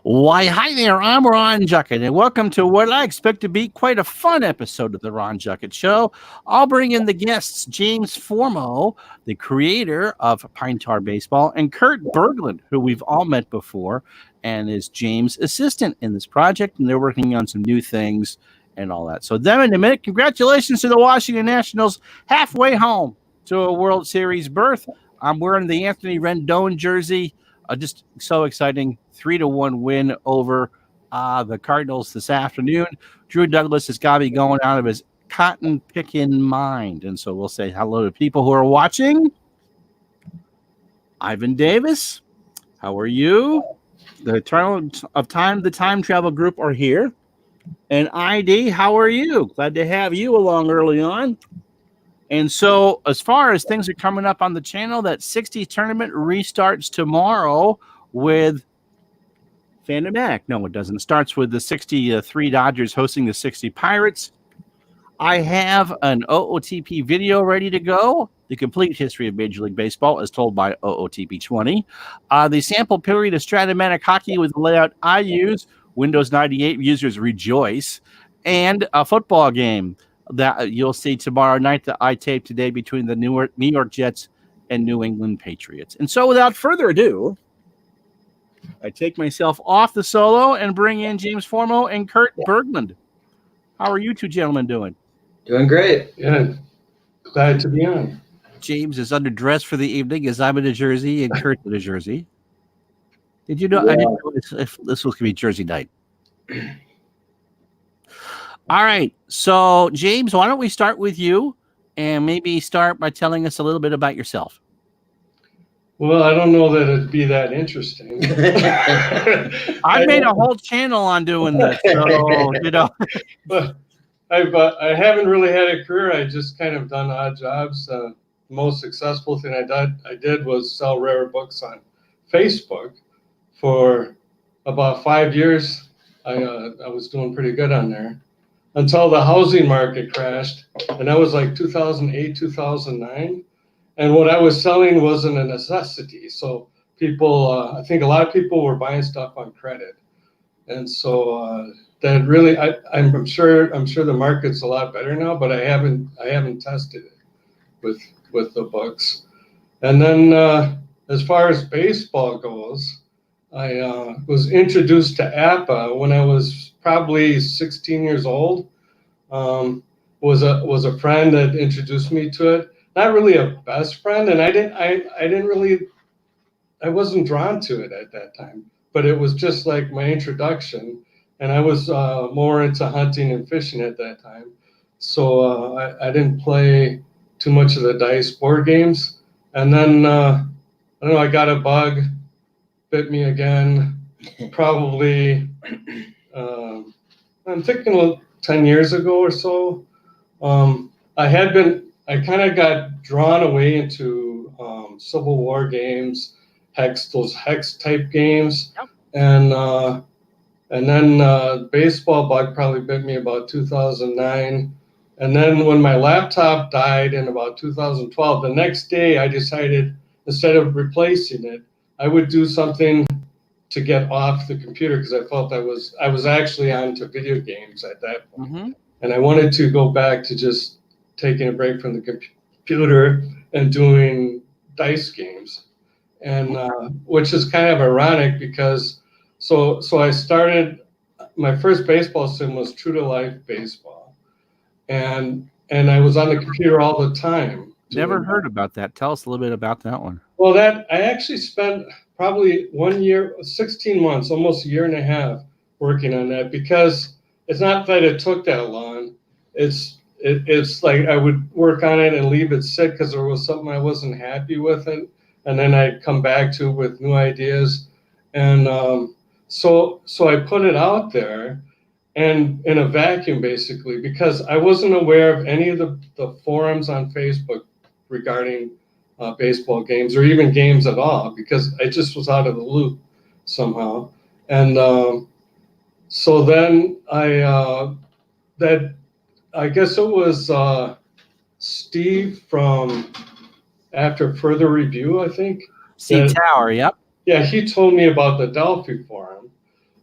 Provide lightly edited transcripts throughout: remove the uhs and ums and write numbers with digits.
Why, hi there, I'm Ron Juckett, and welcome to what I expect to be quite a fun episode of the Ron Juckett Show. I'll bring in the guests, James Formo, the creator of Pine Tar Baseball, and Kurt Bergland, who we've all met before, and is James' assistant in this project, and they're working on some new things and all that. So them in a minute, congratulations to the Washington Nationals, halfway home to a World Series berth. I'm wearing the Anthony Rendon jersey. Just so exciting. 3-1 win over the Cardinals this afternoon. Drew Douglas has got to be going out of his cotton picking mind. And so we'll say hello to people who are watching. Ivan Davis, how are you? The Eternal of Time, the Time Travel Group are here. And ID, how are you? Glad to have you along early on. And so as far as things are coming up on the channel, that 60 tournament restarts tomorrow with Phantom Mac. No, it doesn't. It starts with the 63 Dodgers hosting the 60 Pirates. I have an OOTP video ready to go. The complete history of Major League Baseball as told by OOTP 20. The sample period of Stratomatic Hockey with the layout I use. Windows 98 users rejoice. And a football game that you'll see tomorrow night that I taped today between the New York Jets and New England Patriots. And so without further ado, I take myself off the solo and bring in James Formo and Kurt Bergland. How are you two gentlemen doing? Doing great. Yeah, glad to be on. James is underdressed for the evening as I'm in a jersey and Kurt's in a jersey. Did you know? Yeah. I didn't know if this was going to be Jersey night. All right. So, James, why don't we start with you and maybe start by telling us a little bit about yourself? Well, I don't know that it'd be that interesting. I made a whole channel on doing this, so you know. But I haven't really had a career. I just kind of done odd jobs. The most successful thing I did was sell rare books on Facebook for about 5 years. I was doing pretty good on there until the housing market crashed, and that was like 2008, 2009. And what I was selling wasn't a necessity. So people, I think a lot of people were buying stuff on credit. And so that really, I'm sure the market's a lot better now, but I haven't tested it with the books. And then as far as baseball goes, I was introduced to APA when I was probably 16 years old. Was a friend that introduced me to it. Not really a best friend, and I wasn't drawn to it at that time, but it was just like my introduction, and I was more into hunting and fishing at that time, so I didn't play too much of the dice board games, and then I don't know, I got a bug, bit me again, probably I'm thinking 10 years ago or so. I kind of got drawn away into Civil War games, those hex type games, Yep. And then baseball bug probably bit me about 2009. And then when my laptop died in about 2012, the next day I decided instead of replacing it, I would do something to get off the computer because I felt I was actually onto video games at that point. Mm-hmm. And I wanted to go back to just taking a break from the computer and doing dice games, and which is kind of ironic because so I started, my first baseball sim was True to Life Baseball, and I was on the computer all the time. Never heard about that. Tell us a little bit about that one. Well, that I actually spent probably 1 year, 16 months, almost a year and a half working on that, because it's not that it took that long. It's like I would work on it and leave it sit because there was something I wasn't happy with it, and then I'd come back to it with new ideas, and so I put it out there, and in a vacuum basically, because I wasn't aware of any of the forums on Facebook regarding baseball games or even games at all, because I just was out of the loop somehow, and so then I guess it was Steve from After Further Review, I think. C Tower, yep. Yeah, he told me about the Delphi forum.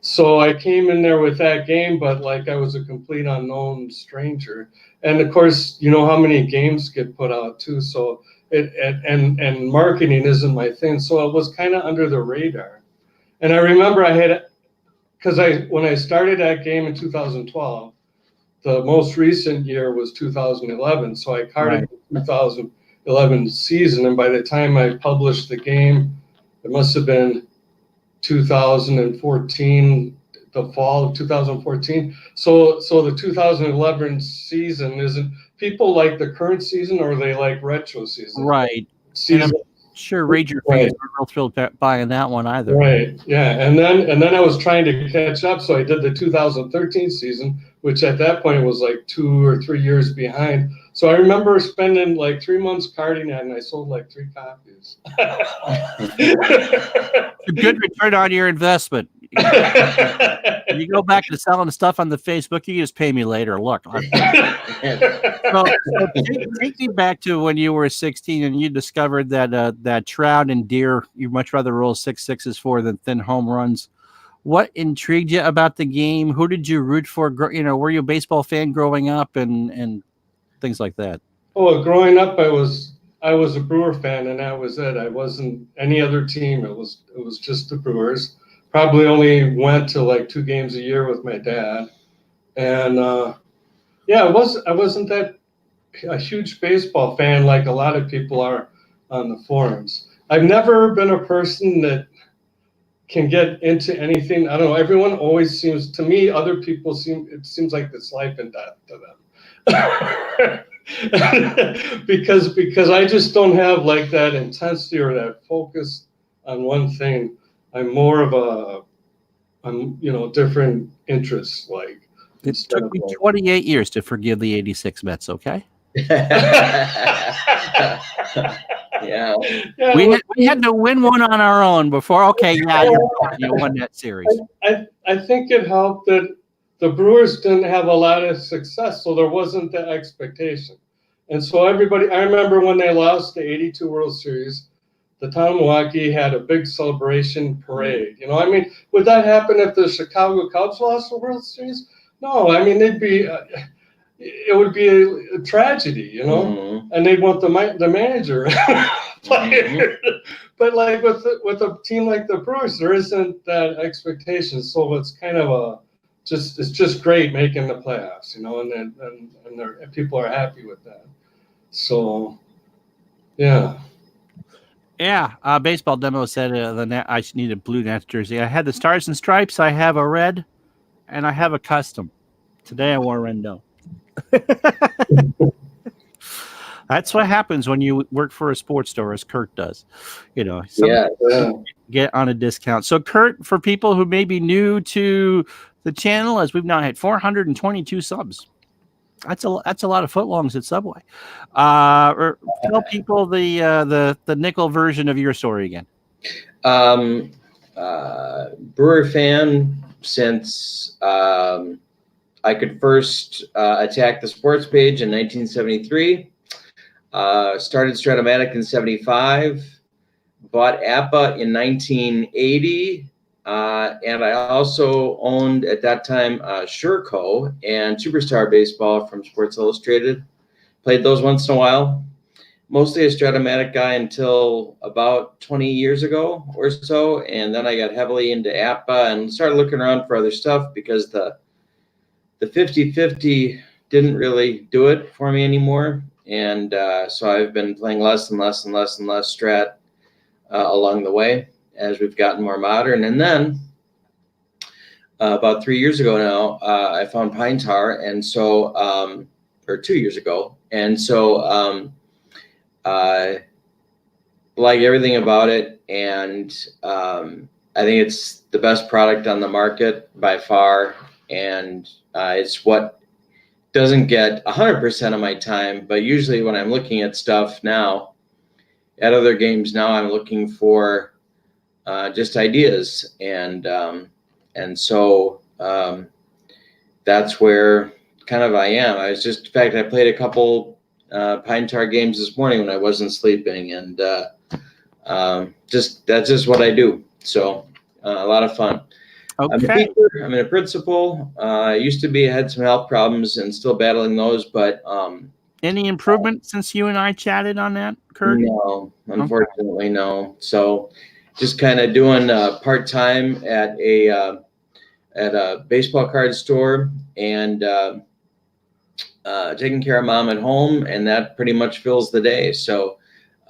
So I came in there with that game, but like I was a complete unknown stranger. And of course, you know how many games get put out too. So and marketing isn't my thing. So it was kind of under the radar. And I remember I had, because when I started that game in 2012, the most recent year was 2011. So I carded Right. the 2011 season, and by the time I published the game, it must have been 2014, the fall of 2014. So the 2011 season isn't, people like the current season or they like retro season. Right. And I'm Season. sure Ranger Right. fans weren't real thrilled buying that one either. Right. Yeah. And then I was trying to catch up. So I did the 2013 season, which at that point was like 2 or 3 years behind. So I remember spending like 3 months carding that, and I sold like 3 copies. A good return on your investment. You go back to selling the stuff on the Facebook, you just pay me later. Look. So take me back to when you were 16 and you discovered that trout and deer you much rather roll 6 6s for than thin home runs. What intrigued you about the game? Who did you root for? Were you a baseball fan growing up and things like that? Oh, growing up, I was a Brewer fan, and that was it. I wasn't any other team. It was just the Brewers. Probably only went to like 2 games a year with my dad, and yeah, I wasn't that a huge baseball fan like a lot of people are on the forums. I've never been a person that can get into anything. I don't know. Everyone always seems to me. Other people it seems like it's life and death to them. because I just don't have like that intensity or that focus on one thing. I'm more of different interests. Like It took me 28 years to forgive the 86 Mets, okay? Yeah. We had to win one on our own before, okay, yeah, you won that series. I think it helped that the Brewers didn't have a lot of success, so there wasn't the expectation. And so I remember when they lost the 82 World Series, the town of Milwaukee had a big celebration parade. I mean, would that happen if the Chicago Cubs lost the World Series? No, I mean, it would be a tragedy, Mm-hmm. and they'd want the manager player. Mm-hmm. But like with a team like the Brewers, there isn't that expectation, so it's kind of it's just great making the playoffs, and people are happy with that. So, yeah. Yeah, baseball demo said I need a blue Nats jersey. I had the Stars and Stripes, I have a red, and I have a custom. Today I wore a Rendon. That's what happens when you work for a sports store, as Kurt does. Get on a discount. So, Kurt, for people who may be new to the channel, as we've now had 422 subs. That's a lot of footlongs at Subway. Tell people the nickel version of your story again. Brewer fan since I could first attack the sports page in 1973. Started Stratomatic in 75. Bought APA in 1980. And I also owned at that time Sureco and Superstar Baseball from Sports Illustrated. Played those once in a while. Mostly a Stratomatic guy until about 20 years ago or so. And then I got heavily into APA and started looking around for other stuff because the 50-50 didn't really do it for me anymore. And so I've been playing less and less and less and less Strat along the way as we've gotten more modern. And then about 3 years ago now, I found Pine Tar. And so, or 2 years ago. And so, like everything about it. And I think it's the best product on the market by far. And it's what doesn't get 100% of my time. But usually when I'm looking at stuff now, at other games now, I'm looking for just ideas. And so that's where kind of I am. In fact, I played a couple Pine Tar games this morning when I wasn't sleeping. And that's just what I do. So a lot of fun. I'm a Okay. teacher. I'm a principal. I used to be, I had some health problems and still battling those, but Any improvement since you and I chatted on that, Kurt? no, unfortunately, no. So just kind of doing part-time at a baseball card store and taking care of mom at home, and that pretty much fills the day. So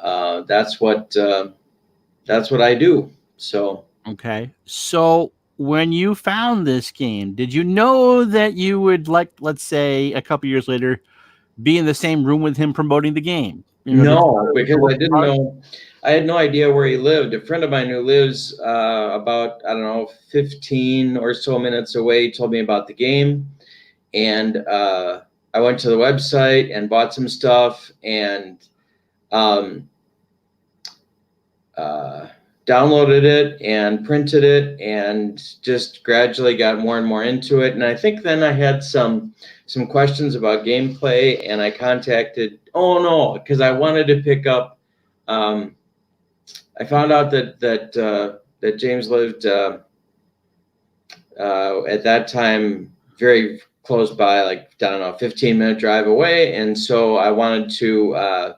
that's what I do. So Okay. So when you found this game, did you know that you would, like, let's say a couple years later, be in the same room with him promoting the game? You know, did you no, because I didn't know. I had no idea where he lived. A friend of mine who lives about, I don't know, 15 or so minutes away told me about the game, and I went to the website and bought some stuff and um, downloaded it and printed it and just gradually got more and more into it. And I think then I had some questions about gameplay, and I contacted, because I wanted to pick up. I found out that James lived at that time very close by, like, I don't know, 15-minute drive away, and so I wanted to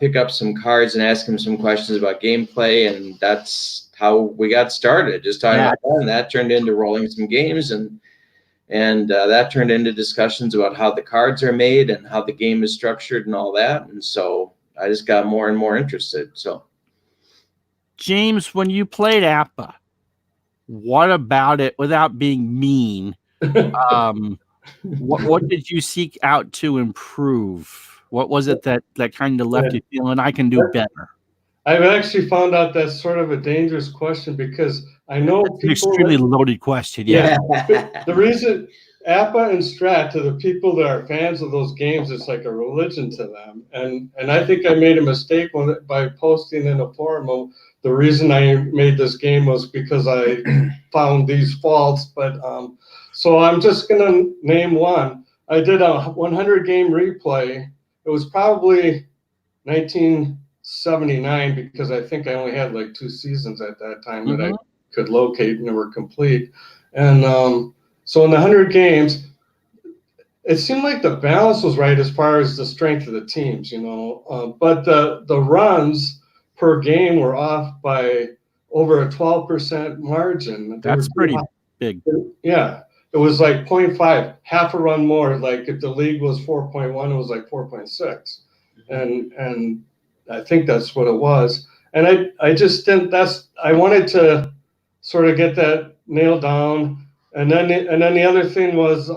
pick up some cards and ask him some questions about gameplay, and that's how we got started. Just talking about that, and that turned into rolling some games, and that turned into discussions about how the cards are made and how the game is structured and all that. And so I just got more and more interested. So, James, when you played APBA, what about it, without being mean? What did you seek out to improve? What was it that kind of left you feeling I can do better? I've actually found out that's sort of a dangerous question, because I know That's an people. extremely loaded question. Yeah. The reason APBA and Strat, to the people that are fans of those games, it's like a religion to them. And I think I made a mistake by posting in a Formo. The reason I made this game was because I found these faults. But so I'm just gonna name one. I did a 100 game replay. It was probably 1979, because I think I only had like 2 seasons at that time that I could locate and they were complete. And so in the 100 games, it seemed like the balance was right as far as the strength of the teams, but the runs per game were off by over a 12% margin. That's pretty big. Yeah. It was like 0.5, half a run more. Like if the league was 4.1, it was like 4.6. And I think that's what it was. And I just didn't, I wanted to sort of get that nailed down. And then the other thing was,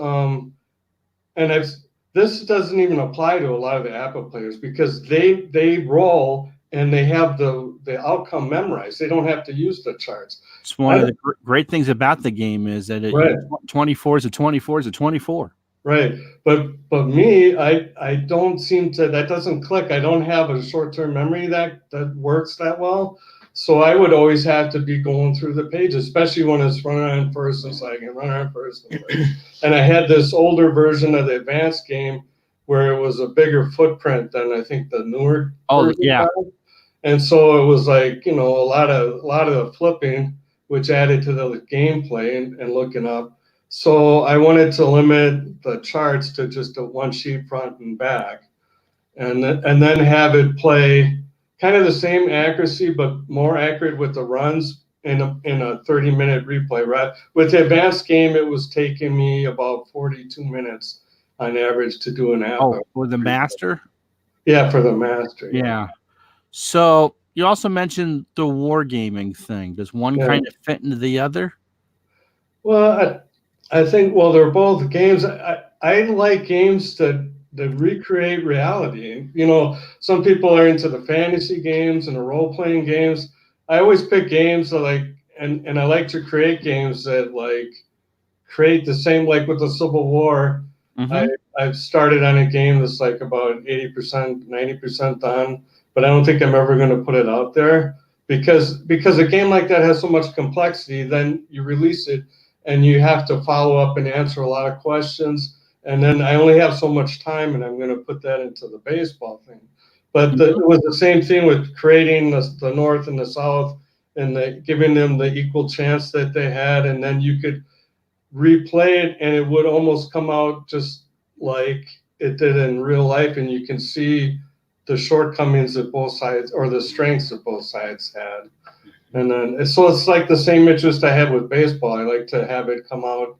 this doesn't even apply to a lot of the APBA players, because they roll and they have the outcome memorized. They don't have to use the charts. It's one of the great things about the game is that 24 is a 24 is a 24. Right. But me, I don't seem to, that doesn't click. I don't have a short-term memory that works that well. So I would always have to be going through the pages, especially when it's runner on first, and so I can run on first. And I had this older version of the advanced game where it was a bigger footprint than I think the newer version. Yeah. And so it was like, a lot of the flipping, which added to the gameplay and looking up. So I wanted to limit the charts to just a one sheet front and back, and then have it play kind of the same accuracy, but more accurate with the runs in a 30-minute replay. Right. With the advanced game, it was taking me about 42 minutes on average to do an APBA. Oh, for the master? Yeah, for the master. Yeah. So you also mentioned the wargaming thing. Does one kind of fit into the other? Well, I think, they're both games. I like games that recreate reality. Some people are into the fantasy games and the role-playing games. I always pick games that and I like to create games that create the same, like with the Civil War. I've started on a game that's like about 80%, 90% done, but I don't think I'm ever going to put it out there, because a game like that has so much complexity. Then you release it, and you have to follow up and answer a lot of questions. And then I only have so much time, and I'm going to put that into the baseball thing. But it was the same thing with creating the North and the South and giving them the equal chance that they had, and then you could replay it and it would almost come out just like it did in real life, and you can see the shortcomings that both sides or the strengths that both sides had. And then so it's like the same interest I had with baseball. I like to have it come out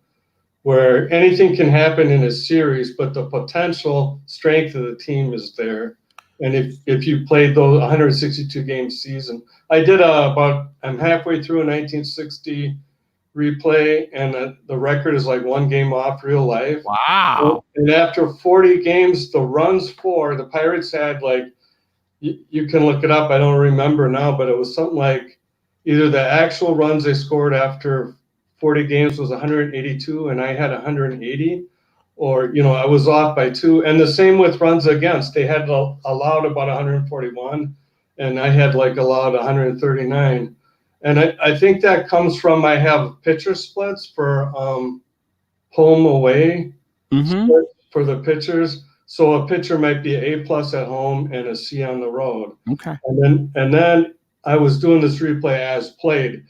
where anything can happen in a series, but the potential strength of the team is there. And if you played those 162 game season, I did I'm halfway through a 1960 replay, and the record is like 1 game off real life. Wow. And after 40 games, the runs for the Pirates had like, you can look it up. I don't remember now, but it was something like either the actual runs they scored after 40 games was 182 and I had 180, or, I was off by 2. And the same with runs against. They had allowed about 141 and I had like allowed 139. And I think that comes from I have pitcher splits for home away splits for the pitchers. So a pitcher might be A+ at home and a C on the road. Okay. And then I was doing this replay as played.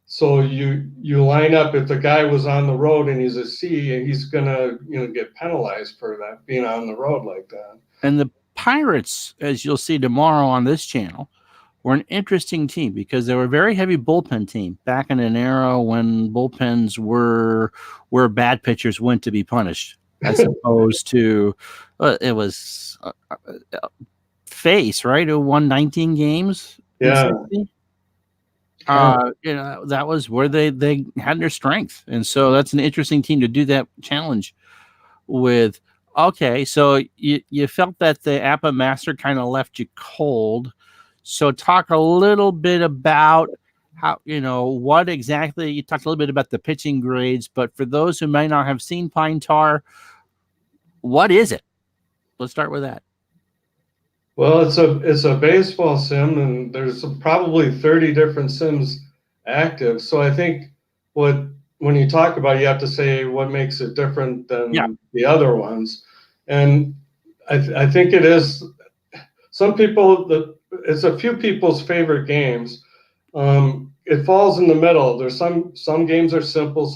So you line up if the guy was on the road and he's a C, and he's gonna get penalized for that, being on the road like that. And the Pirates, as you'll see tomorrow on this channel, were an interesting team because they were a very heavy bullpen team back in an era when bullpens were where bad pitchers went to be punished, as opposed to it was Face, right, who won 19 games. Yeah. That was where they had their strength, and so that's an interesting team to do that challenge with. Okay, so you felt that the APA Master kind of left you cold. So talk a little bit about how, what exactly, you talked a little bit about the pitching grades, but for those who may not have seen Pine Tar, what is it? Let's start with that. Well, it's a baseball sim, and there's probably 30 different sims active. So I think when you talk about it, you have to say what makes it different than the other ones. And I think it is some people it's a few people's favorite games. It falls in the middle. There's some games are simple,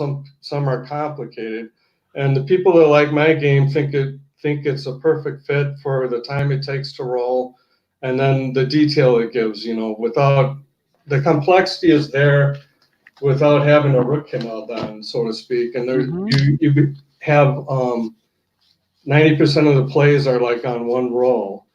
some are complicated, and the people that like my game think it's a perfect fit for the time it takes to roll, and then the detail it gives. Without the complexity is there, without having a root canal done, so to speak. And there you have 90% of the plays are like on one roll.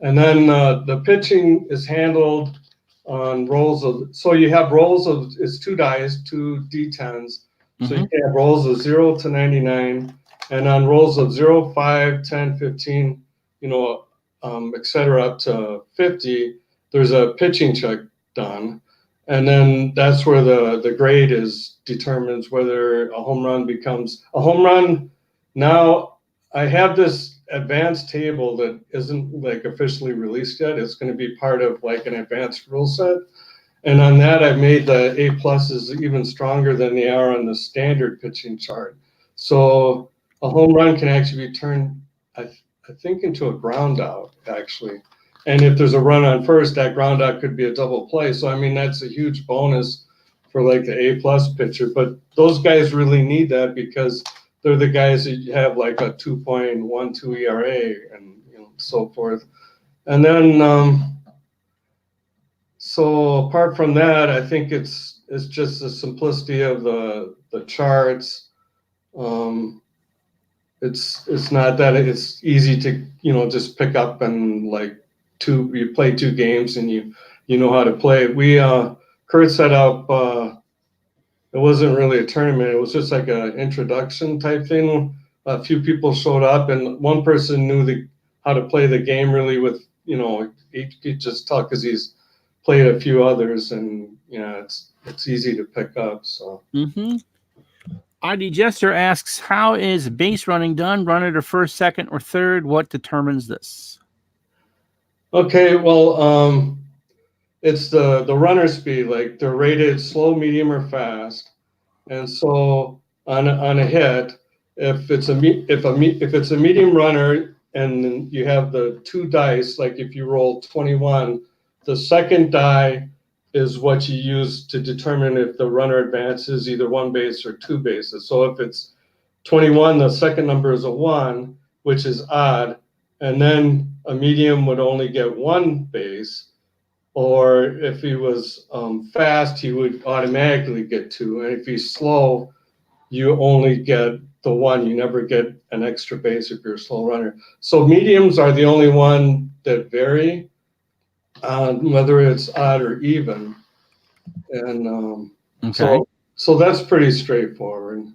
And then the pitching is handled on rolls of, so you have rolls of, it's 2 dice, 2 D10s. So you can have rolls of 0 to 99, and on rolls of 0, 5, 10, 15, et cetera, up to 50, there's a pitching check done. And then that's where the grade determines whether a home run becomes a home run. Now I have this advanced table that isn't like officially released yet. It's going to be part of like an advanced rule set. And on that, I've made the A+ even stronger than they are on the standard pitching chart. So a home run can actually be turned, I think, into a ground out, actually. And if there's a run on first, that ground out could be a double play. So, I mean, that's a huge bonus for like the A+ pitcher. But those guys really need that because they're the guys that have like a 2.12 ERA and so forth. And then, so apart from that, I think it's just the simplicity of the charts. It's not that it's easy to just pick up and like you play 2 games and you know how to play it. Kurt set up. It wasn't really a tournament. It was just like an introduction type thing. A few people showed up, and one person knew how to play the game really with, he could just talk because he's played a few others, and it's easy to pick up. So. ID Jester asks, how is base running done? Runner to first, second, or third? What determines this? Okay, well, it's the runner speed. Like they're rated slow, medium, or fast, and so on a hit, if it's a medium runner and you have the 2 dice, like if you roll 21, the second die is what you use to determine if the runner advances either one base or two bases. So if it's 21, the second number is a 1, which is odd, and then a medium would only get one base, or if he was fast, he would automatically get 2, and if he's slow, you only get the 1. You never get an extra base if you're a slow runner. So mediums are the only one that vary on whether it's odd or even, and Okay. so that's pretty straightforward.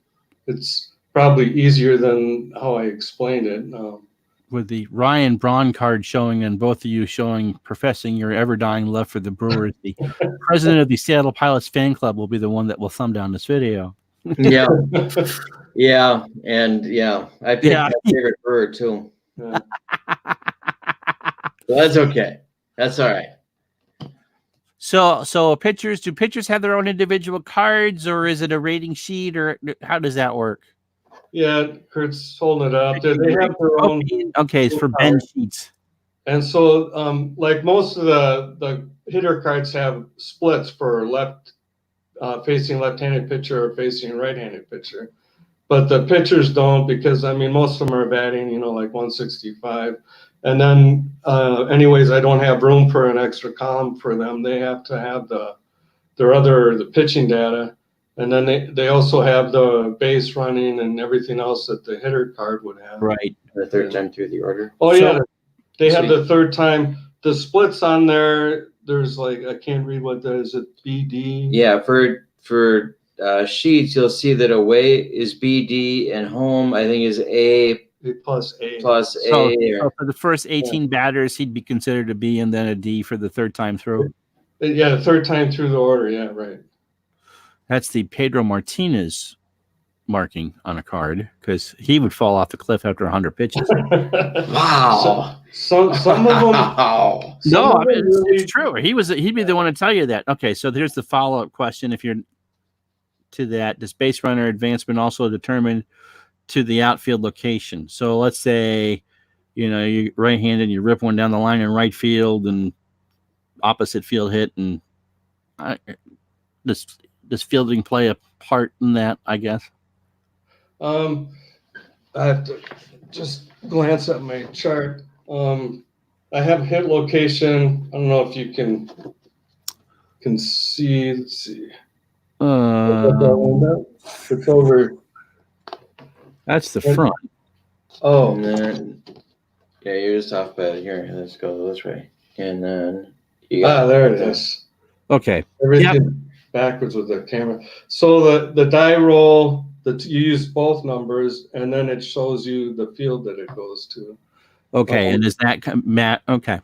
It's probably easier than how I explained it. With the Ryan Braun card showing and both of you professing your ever-dying love for the Brewers, the president of the Seattle Pilots fan club will be the one that will thumb down this video. Yeah, yeah, and yeah, I picked Yeah. my favorite bird too. Yeah. Well, that's okay. That's all right. So pitchers, do pitchers have their own individual cards, or is it a rating sheet, or how does that work? Yeah, Kurt's holding it up. They have their own. Okay, it's for Ben sheets. And so, like most of the hitter cards have splits for left facing left-handed pitcher or facing right-handed pitcher, but the pitchers don't, because I mean most of them are batting, like 165, and then anyways, I don't have room for an extra column for them. They have to have the pitching data, and then they also have the base running and everything else that the hitter card would have. Right. The third time through the order. Oh So- yeah, they have the third time. The splits on there, there's like, I can't read what that is. It BD? Yeah, for sheets, you'll see that away is BD and home, I think, is A Plus A. plus So, A. so for the first 18 batters, he'd be considered a B and then a D for the third time through. Yeah, the third time through the order. Yeah, right. That's the Pedro Martinez marking on a card, because he would fall off the cliff after 100 pitches. Wow. Some of them. Wow. some No, of I mean, them really- it's true. He'd be the one to tell you that. Okay, so there's the follow-up question. If you're to that, does base runner advancement also determine to the outfield location? So let's say, you're right-handed, you rip one down the line in right field and opposite field hit, and does fielding play a part in that, I guess? I have to just glance at my chart. I have hit location. I don't know if you can see. Let's see. It's over. That's the front. Oh, And then, yeah, you're just off by here. Let's go this way. And then you got there it is. Okay. Everything backwards with the camera. So the die roll, you use both numbers, and then it shows you the field that it goes to. Okay, and is that Matt? Okay.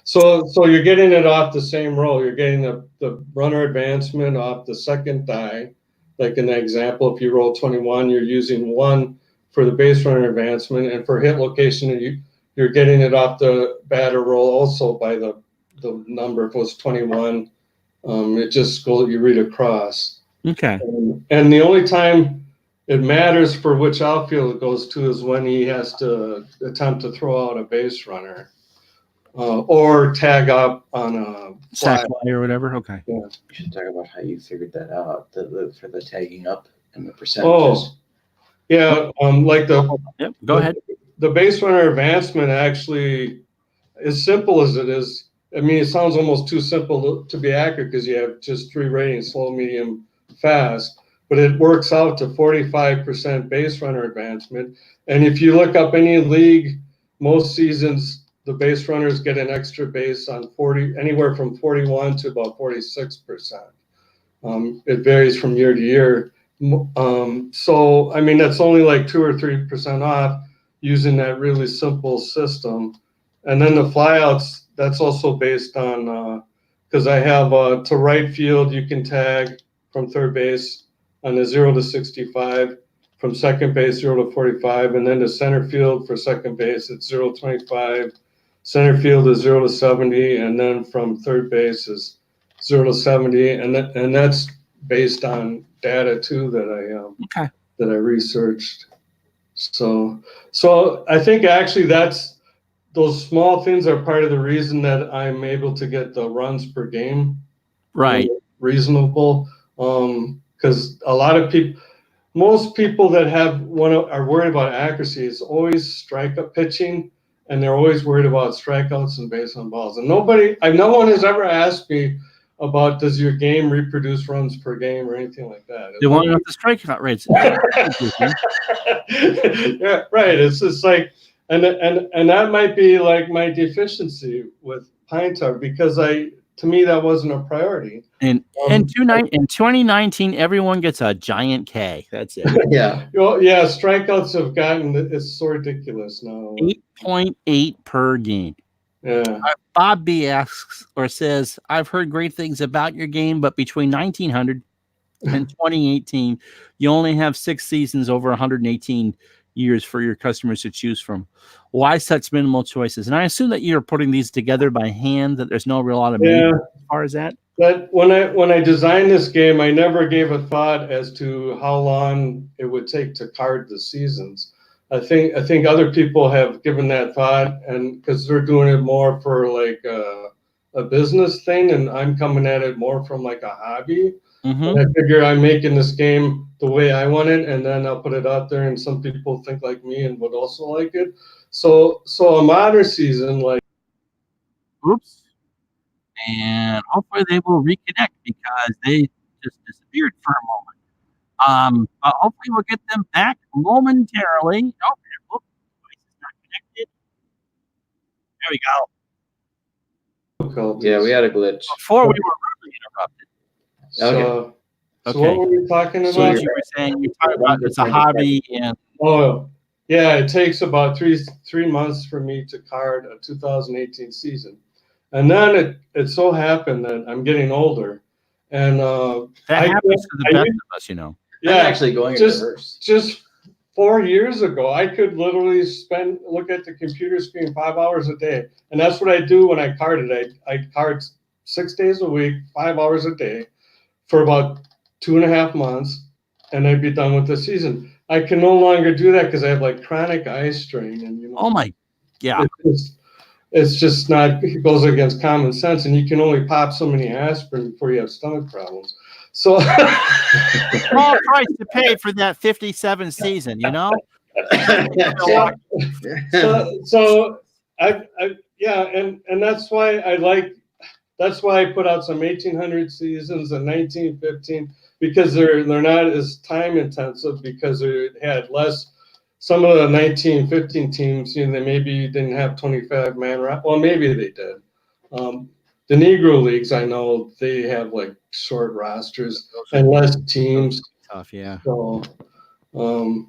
So you're getting it off the same roll. You're getting the runner advancement off the second die. Like in the example, if you roll 21, you're using 1 for the base runner advancement, and for hit location, you're getting it off the batter roll also by the number. If it was 21, it just goes, you read across. Okay. And the only time it matters for which outfield it goes to is when he has to attempt to throw out a base runner or tag up on a Sack fly or whatever. Okay. You should talk about how you figured that out, for the tagging up and the percentages. Oh, yeah. Like Yep. Go ahead. the base runner advancement actually, as simple as it is, I mean, it sounds almost too simple to be accurate because you have just 3 ratings: slow, medium, fast. But it works out to 45% base runner advancement. And if you look up any league, most seasons, the base runners get an extra base on anywhere from 41 to about 46%. It varies from year to year. So, I mean, that's only like 2 or 3% off using that really simple system. And then the flyouts, that's also based on, because I have to right field, you can tag from third base on the 0 to 65, from second base 0 to 45, and then to center field for second base it's 0 to 25, center field is 0 to 70, and then from third base is 0 to 70, and that's based on data too that I researched. So I think actually those small things are part of the reason that I'm able to get the runs per game Right. reasonable. Because a lot of people, most people that are worried about accuracy is always strikeout pitching, and they're always worried about strikeouts and base on balls. And no one has ever asked me about, does your game reproduce runs per game or anything like that. They want to know the strikeout rates. Yeah, right. It's just like, and that might be like my deficiency with Pine Tar, because to me that wasn't a priority. And in 2019, everyone gets a giant K. That's it. Yeah. Well, yeah, strikeouts have gotten, it's so ridiculous now. 8.8 per game. Yeah. Bob B asks or says, I've heard great things about your game, but between 1900 and 2018, you only have 6 seasons over 118 years for your customers to choose from. Why such minimal choices? And I assume that you're putting these together by hand, that there's no real automation as far as that. But when I designed this game, I never gave a thought as to how long it would take to card the seasons. I think other people have given that thought, and because they're doing it more for like a business thing, and I'm coming at it more from like a hobby. Mm-hmm. And I figure I'm making this game the way I want it, and then I'll put it out there, and some people think like me and would also like it. So a modern season, like, oops. And hopefully they will reconnect, because they just disappeared for a moment. Hopefully we'll get them back momentarily. Oh, whoops, device is not connected. There we go. Yeah, we had a glitch. Before we were rudely interrupted. so Okay. what were we talking So about? you were saying, you talked about it's a hobby, and Oh, yeah, it takes about three months for me to card a 2018 season. And then it so happened that I'm getting older, and that happens to the best of us, you know. I'm actually going in reverse. Just 4 years ago, I could literally look at the computer screen 5 hours a day, and that's what I do when I carded. I card 6 days a week, 5 hours a day, for about 2.5 months, and I'd be done with the season. I can no longer do that because I have like chronic eye strain, and Oh my, yeah. It's just not, it goes against common sense, and you can only pop so many aspirin before you have stomach problems. So Small price to pay for that 57 season, you know? so I yeah, and that's why that's why I put out some 1800 seasons and 1915, because they're not as time intensive, because they had less. Some of the 1915 teams, they maybe didn't have 25 man. Well, maybe they did. The Negro leagues, I know they have like short rosters and less teams. Tough, yeah. So, I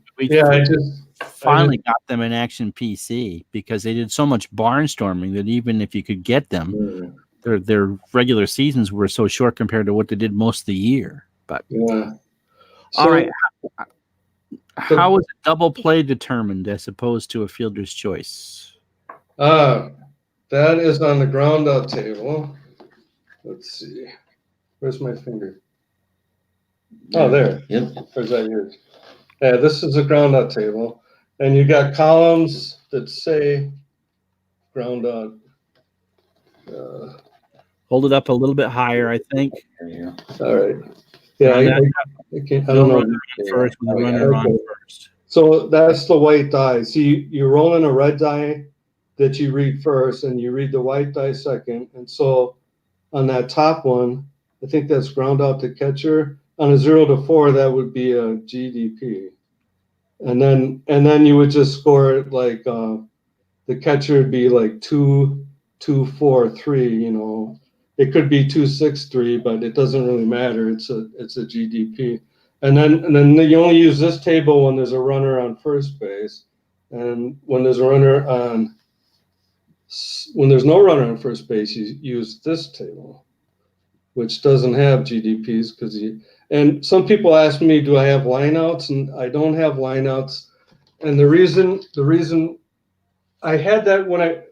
finally got them in Action PC, because they did so much barnstorming that even if you could get them, their regular seasons were so short compared to what they did most of the year. But yeah. All right. How is a double play determined as opposed to a fielder's choice? That is on the ground out table. Let's see. Where's my finger? Oh, there. Yep. Where's that yours? Yeah, this is a ground out table. And you got columns that say ground out. Hold it up a little bit higher, I think. All right. Yeah, I don't know. First, when the runner on first. So that's the white die. See, you roll in a red die that you read first, and you read the white die second. And so on that top one, I think that's ground out to catcher. On a 0 to 4, that would be a GDP. And then you would just score it like the catcher would be like 2, 2, 4, 3. It could be 2, 6, 3, but it doesn't really matter. It's a GDP. And then you only use this table when there's a runner on first base, and when there's no runner on first base, you use this table, which doesn't have GDPs and some people ask me, do I have lineouts? And I don't have lineouts. And the reason I had that, when I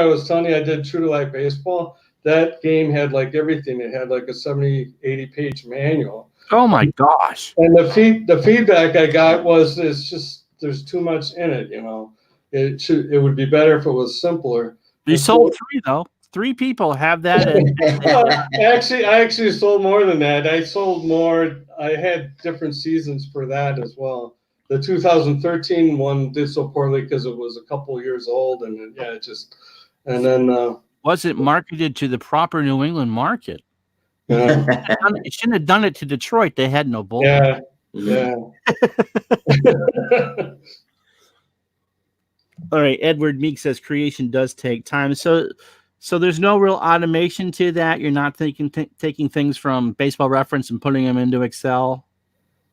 was telling you I did True to Life Baseball, that game had like everything. It had like a 70, 80 page manual. Oh my gosh. And the feedback I got was, it's just, there's too much in it, It would be better if it was simpler. You sold 3 though. 3 people have that. And I actually sold more than that. I sold more. I had different seasons for that as well. The 2013 one did so poorly because it was a couple years old, and and then was it marketed to the proper New England market? yeah, It shouldn't have done it to Detroit. They had no bullpen. yeah. All right. Edward Meek says creation does take time. So there's no real automation to that. You're not taking things from Baseball Reference and putting them into Excel.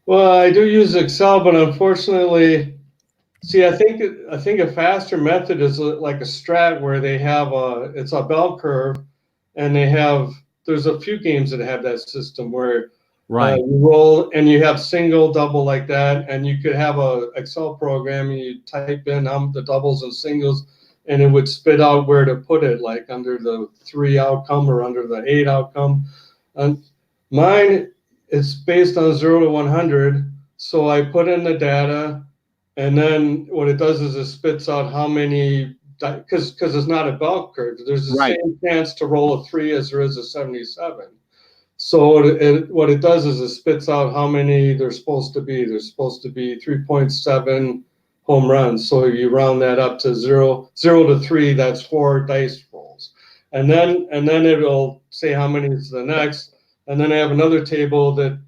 Well, I do use Excel, but unfortunately, see, I think a faster method is like a strat where they have it's a bell curve, and there's a few games that have that system where Right. you roll and you have single, double like that, and you could have a Excel program and you type in the doubles and singles, and it would spit out where to put it, like under the 3 outcome or under the 8 outcome. And mine, it's based on 0 to 100, so I put in the data, and then what it does is it spits out how many, because it's not a bell curve. There's the same chance to roll a 3 as there is a 77. So what it does is it spits out how many there's supposed to be. There's supposed to be 3.7 home runs. So you round that up to 0 to 3. That's 4 dice rolls, and then it'll say how many is the next. And then I have another table that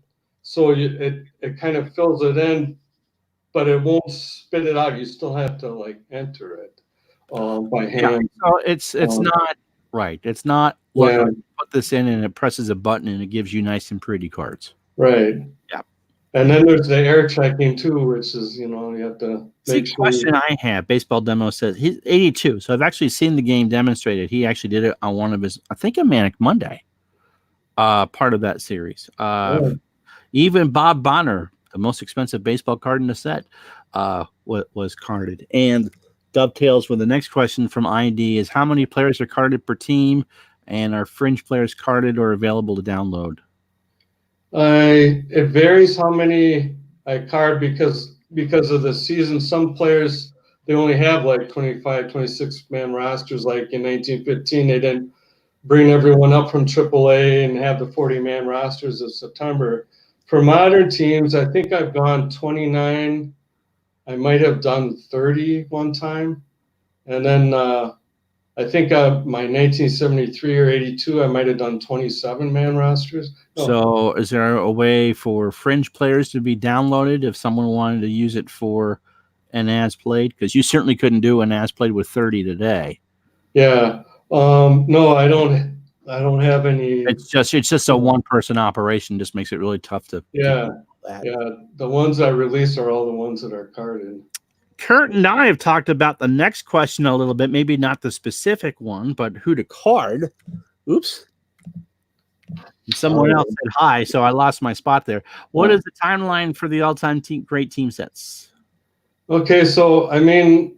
it kind of fills it in, but it won't spit it out. You still have to like enter it by hand. So it's not right. It's not put this in and it presses a button and it gives you nice and pretty cards. Right. Yeah. And then there's the air checking too, which is, you have to make sure. Question I have, Baseball Demo says he's 82. So I've actually seen the game demonstrated. He actually did it on one of his, I think, a Manic Monday, part of that series. Even Bob Bonner, the most expensive baseball card in the set, was carded. And dovetails with the next question from ID is how many players are carded per team, and are fringe players carded or available to download? It varies how many I card because of the season. Some players, they only have like 25, 26 man rosters. Like in 1915, they didn't bring everyone up from AAA and have the 40 man rosters of September. For modern teams, I think I've gone 29. I might have done 30 one time. And then I think my 1973 or 82, I might have done 27 man rosters. So is there a way for fringe players to be downloaded if someone wanted to use it for an as played? Because you certainly couldn't do an as played with 30 today. Yeah. No, I don't have any. It's just a one person operation. Just makes it really tough to. Yeah. The ones I release are all the ones that are carded. Kurt and I have talked about the next question a little bit, maybe not the specific one, but who to card. Oops. Someone else said hi, so I lost my spot there. What is the timeline for the all-time great team sets? Okay, so I mean,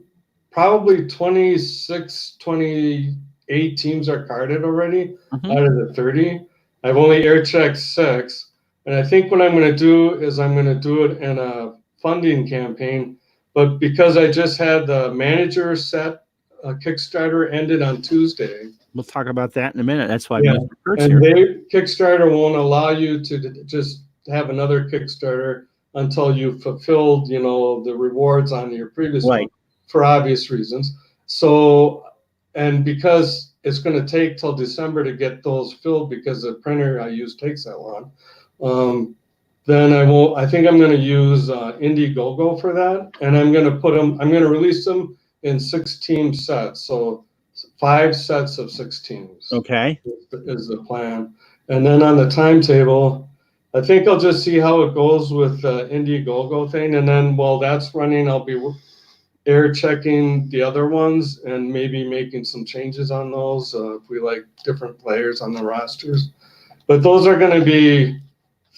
probably 26, 28 teams are carded already out of the 30. I've only air checked 6. And I think what I'm going to do is I'm going to do it in a funding campaign. But because I just had the manager set Kickstarter ended on Tuesday. We'll talk about that in a minute. That's why Kickstarter won't allow you to just have another Kickstarter until you've fulfilled, the rewards on your previous one, for obvious reasons. So, and because it's going to take till December to get those filled because the printer I use takes that long, then I think I'm going to use Indiegogo for that. And I'm going to release them in 6 team sets. So 5 sets of 6 teams. Okay. Is the plan. And then on the timetable, I think I'll just see how it goes with the Indiegogo thing. And then while that's running, I'll be air checking the other ones and maybe making some changes on those if we like different players on the rosters. But those are going to be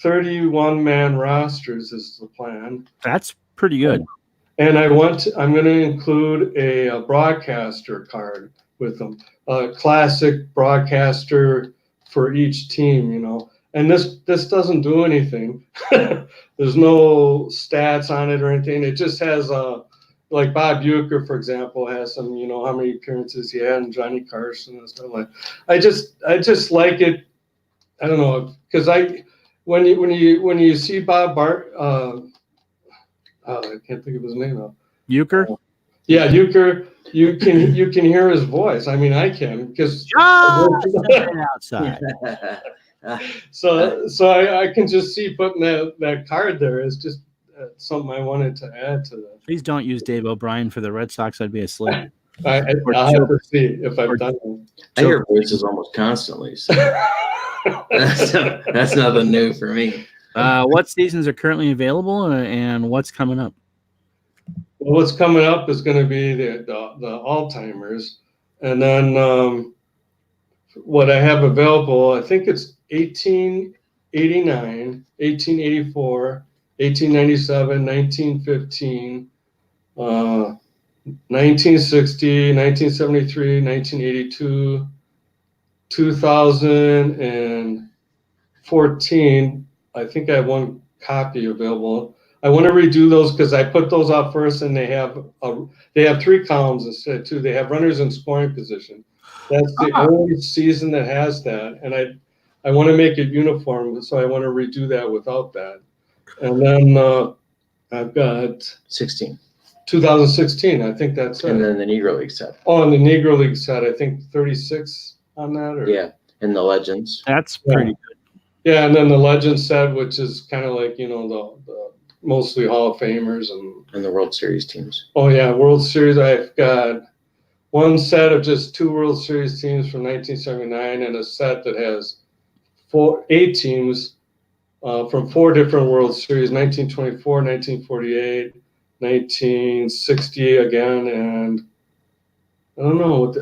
31 man rosters is the plan. That's pretty good. And I'm going to include a broadcaster card with them, a classic broadcaster for each team, And this doesn't do anything. There's no stats on it or anything. It just has like Bob Uecker, for example, has some, how many appearances he had, and Johnny Carson and stuff like. I just like it. I don't know, because when you see Bob Bart, I can't think of his name now. Euchre? Yeah, Euchre. You can hear his voice. I mean, I can because outside. so I can just see putting that card there is just something I wanted to add to that. Please don't use Dave O'Brien for the Red Sox. I'd be asleep. I'll have to see if I've done it. I hear voices almost constantly. So that's nothing new for me. What seasons are currently available and what's coming up? Well, what's coming up is going to be the all-timers. And then what I have available, I think it's 1889, 1884, 1897, 1915, 1960, 1973, 1982, 2014. I think I have one copy available. I want to redo those because I put those up first, and they have 3 columns instead too. They have runners in scoring position. That's the only season that has that, and I want to make it uniform, so I want to redo that without that. And then I've got 2016. I think that's it. And then the Negro League set. Oh, and the Negro League set. I think 36 on that. Or? Yeah, and the Legends. That's pretty good. Yeah, and then the Legends set, which is kind of like the mostly Hall of Famers and the World Series teams. Oh yeah, World Series. I've got one set of just 2 World Series teams from 1979, and a set that has 8 teams from 4 different World Series: 1924, 1948, 1960 again, and I don't know what.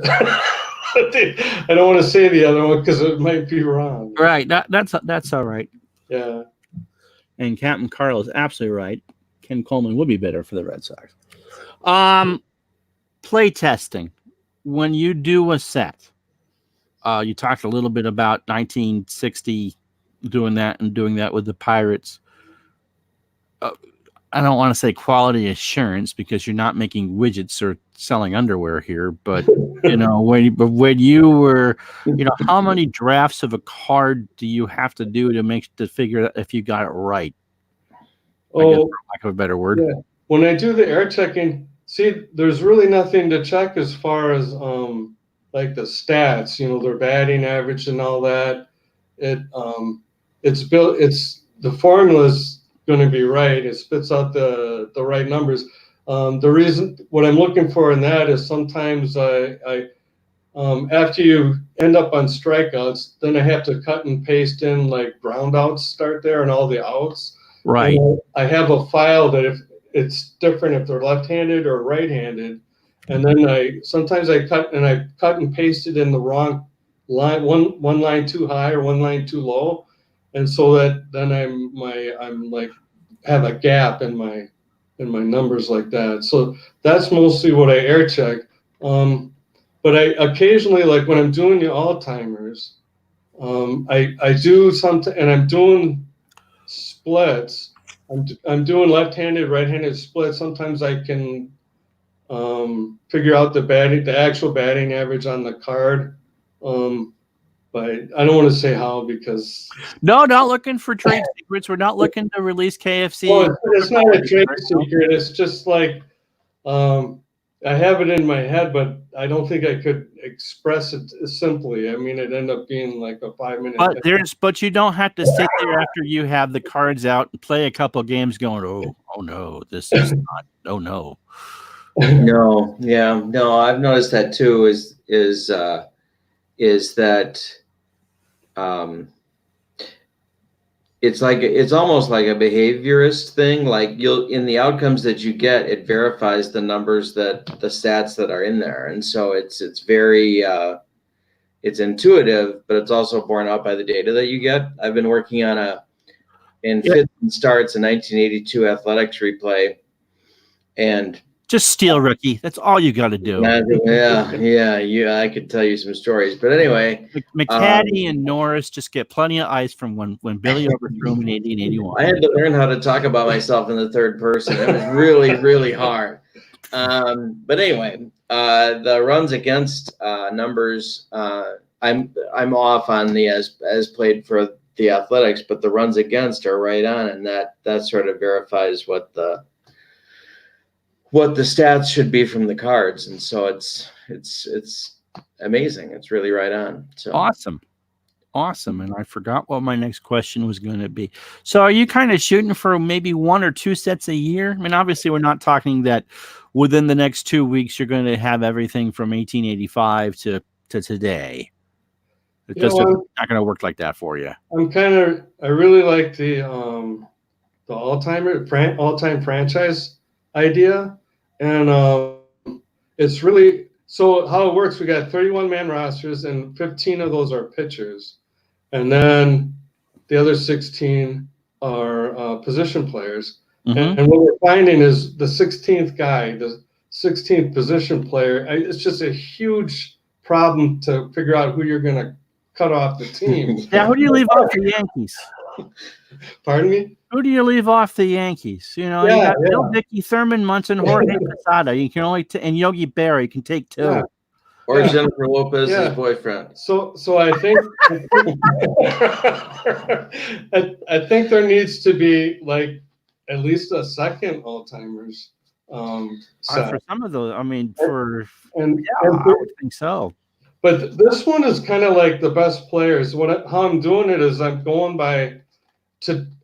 I don't want to say the other one because it might be wrong. Right. That's all right. Yeah. And Captain Carl is absolutely right. Ken Coleman would be better for the Red Sox. Play testing. When you do a set, you talked a little bit about 1960 doing that with the Pirates. I don't want to say quality assurance because you're not making widgets or selling underwear here, but when you were, how many drafts of a card do you have to do to figure if you got it right? I guess, for lack of a better word. Yeah. When I do the air checking, see, there's really nothing to check as far as like the stats, their batting average and all that. It's built. The formula's going to be right. It spits out the right numbers. The reason what I'm looking for in that is sometimes I after you end up on strikeouts, then I have to cut and paste in like ground outs start there and all the outs. Right. And I have a file that if it's different if they're left-handed or right-handed, and then sometimes I cut and pasted in the wrong line, one line too high or one line too low, and so that then I'm like have a gap in my numbers like that. So that's mostly what I air check. But I occasionally, like when I'm doing the all-timers, I do something, and I'm doing splits. I'm doing left-handed, right-handed splits. Sometimes I can figure out the actual batting average on the card. But I don't want to say how because not looking for trade secrets. We're not looking to release KFC. Well, it's not a trade secret. It's just like I have it in my head, but I don't think I could express it simply. I mean, it'd end up being like a 5-minute. But you don't have to sit there after you have the cards out and play a couple of games going, oh no, this is not. Oh no. No, yeah, no. I've noticed that too. Is that it's almost like a behaviorist thing. Like in the outcomes that you get, it verifies the numbers the stats that are in there, and so it's very it's intuitive, but it's also borne out by the data that you get. I've been working on fits and starts a 1982 athletics replay, and just steal rookie. That's all you got to do. Yeah. I could tell you some stories, but anyway, McCaddy and Norris just get plenty of ice from when Billy overthrew him in 1881. I had to learn how to talk about myself in the third person. It was really, really hard. But anyway, the runs against numbers, I'm off on the as played for the Athletics, but the runs against are right on, and that sort of verifies what the stats should be from the Cards, and so it's amazing. It's really right on. So Awesome. And I forgot what my next question was going to be. So are you kind of shooting for maybe 1 or 2 sets a year? I mean, obviously we're not talking that within the next 2 weeks you're going to have everything from 1885 to today. It just not going to work like that for you. I really like the all-time franchise idea, and it's really, so how it works. We got 31-man rosters, and 15 of those are pitchers, and then the other 16 are position players. Mhm. And what we're finding is the 16th guy, the 16th position player, it's just a huge problem to figure out who you're going to cut off the team. Yeah, who do you leave off the Yankees? Pardon me? Who do you leave off the Yankees? You know, you got Bill Dickey, Thurman Munson, Jorge Posada. You can only and Yogi Berra. You can take 2. Yeah. or Jennifer Lopez's boyfriend. So I think I think there needs to be like at least a second all-timers set. For some of those, I mean, I and would think so. But this one is kind of like the best players. How I'm doing it is I'm going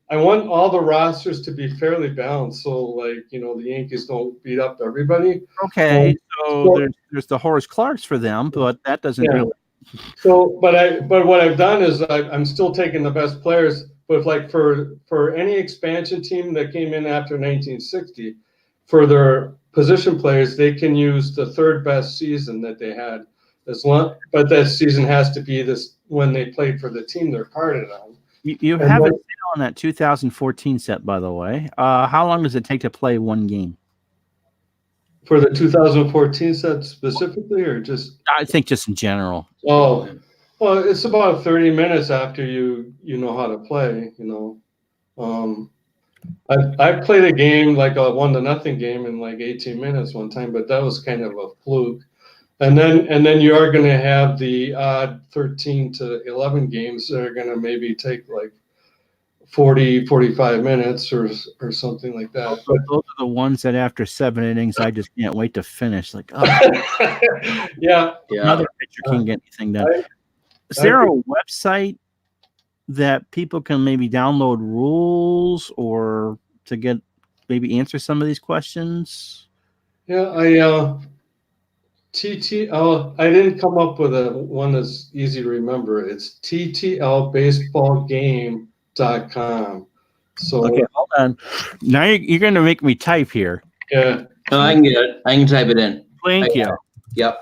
I want all the rosters to be fairly balanced. So like, the Yankees don't beat up everybody. Okay. So there's the Horace Clarks for them, but that doesn't really. So, but what I've done is I'm still taking the best players, but like for any expansion team that came in after 1960, for their position players, they can use the third best season that they had. But that season has to be this when they played for the team they're carded on. You have it on that 2014 set, by the way. How long does it take to play one game? For the 2014 set specifically, or just? I think just in general. Oh, well, it's about 30 minutes after you know how to play. I played a game like a 1-0 game in like 18 minutes one time, but that was kind of a fluke. And then you are going to have the odd 13 to 11 games that are going to maybe take like 40, 45 minutes or something like that. But those are the ones that after 7 innings, I just can't wait to finish. Like, another pitcher can't get anything done. Is there a website that people can maybe download rules or to get maybe answer some of these questions? Yeah, TTL, I didn't come up with one that's easy to remember. It's ttlbaseballgame.com. So okay, hold on. Now you're going to make me type here. Yeah. No, I can get it. I can type it in. Thank you. Yep.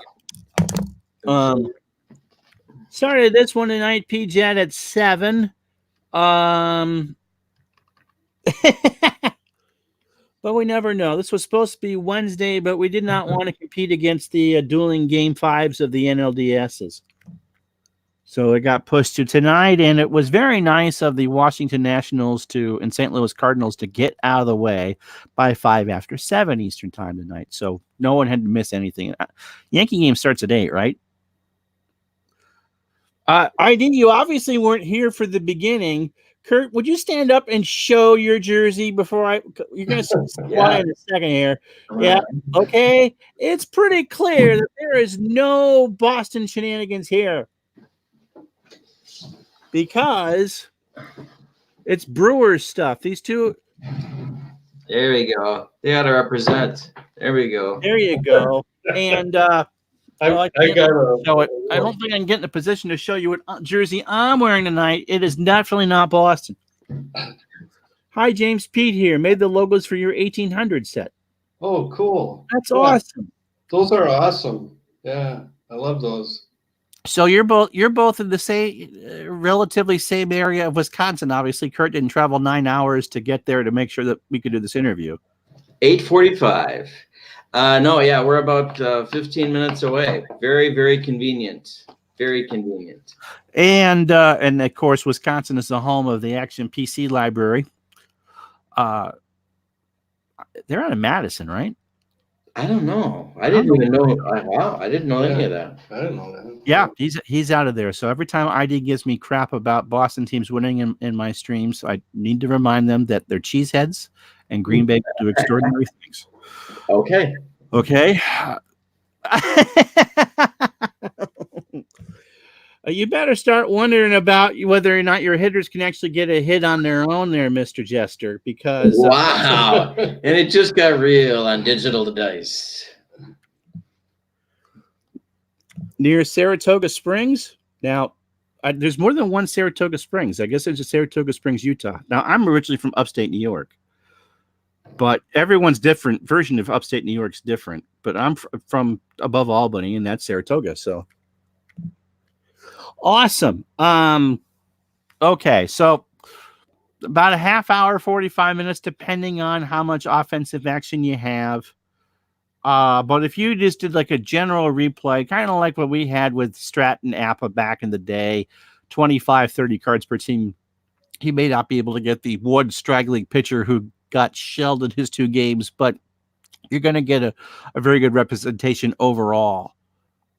Started this one tonight, PJet at 7. But we never know. This was supposed to be Wednesday, but we did not want to compete against the dueling Game 5s of the NLDSs. So it got pushed to tonight, and it was very nice of the Washington Nationals and St. Louis Cardinals to get out of the way by 5 after 7 Eastern time tonight. So no one had to miss anything. Yankee game starts at 8, right? ID, you obviously weren't here for the beginning. Kurt, would you stand up and show your jersey before you're going to see why in a second here. Yeah. Okay. It's pretty clear that there is no Boston shenanigans here because it's Brewers stuff. These two. There we go. They ought to represent. There we go. There you go. And, I don't think I can get in a position to show you what jersey I'm wearing tonight. It is definitely not Boston. Hi, James Pete here. Made the logos for your 1800 set. Oh, cool. That's awesome. Those are awesome. Yeah, I love those. So you're both in the same relatively same area of Wisconsin. Obviously, Kurt didn't travel 9 hours to get there to make sure that we could do this interview. 8:45. No, yeah, we're about 15 minutes away. Very, very convenient. Very convenient. And of course, Wisconsin is the home of the Action PC Library. They're out of Madison, right? I don't know. I didn't even know. Wow, I didn't know any of that. I didn't know that. Yeah, he's out of there. So every time ID gives me crap about Boston teams winning in my streams, I need to remind them that they're cheeseheads and Green Bay do extraordinary things. Okay. Okay. You better start wondering about whether or not your hitters can actually get a hit on their own there, Mr. Jester, because Wow. And it just got real on Digital Dice. near Saratoga Springs. Now, there's more than one Saratoga Springs. I guess there's a Saratoga Springs, Utah. Now, I'm originally from upstate New York, but everyone's different. Version of upstate New York's different. But I'm from above Albany, and that's Saratoga. So awesome. Okay, so about a half hour, 45 minutes, depending on how much offensive action you have. But if you just did like a general replay, kind of like what we had with Stratton Appa back in the day, 25, 30 cards per team, he may not be able to get the one straggling pitcher who got shelled in his 2 games, but you're going to get a very good representation overall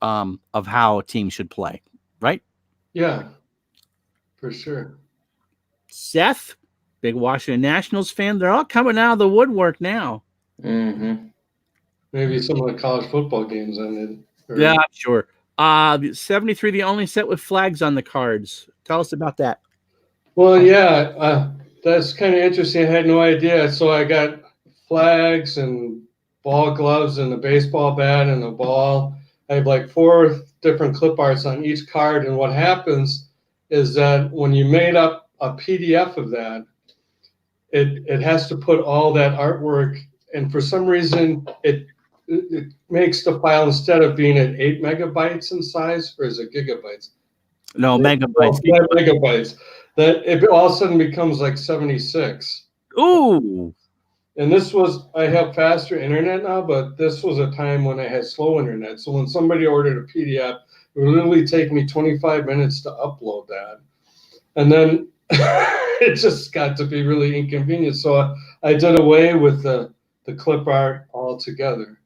of how a team should play, right? Yeah, for sure. Seth, big Washington Nationals fan, they're all coming out of the woodwork now. Mm-hmm. Maybe some of the college football games ended. Yeah, sure. 73, the only set with flags on the cards. Tell us about that. Well, yeah, that's kind of interesting. I had no idea. So I got flags and ball gloves and a baseball bat and a ball. I have like 4 different clip arts on each card. And what happens is that when you made up a PDF of that, it has to put all that artwork. And for some reason, it makes the file, instead of being at 8 megabytes in size, or is it gigabytes? No, megabytes. Megabytes. That it all of a sudden becomes like 76. Ooh. And this was, I have faster internet now, but this was a time when I had slow internet. So when somebody ordered a PDF, it would literally take me 25 minutes to upload that. And then it just got to be really inconvenient. So I did away with the clip art altogether.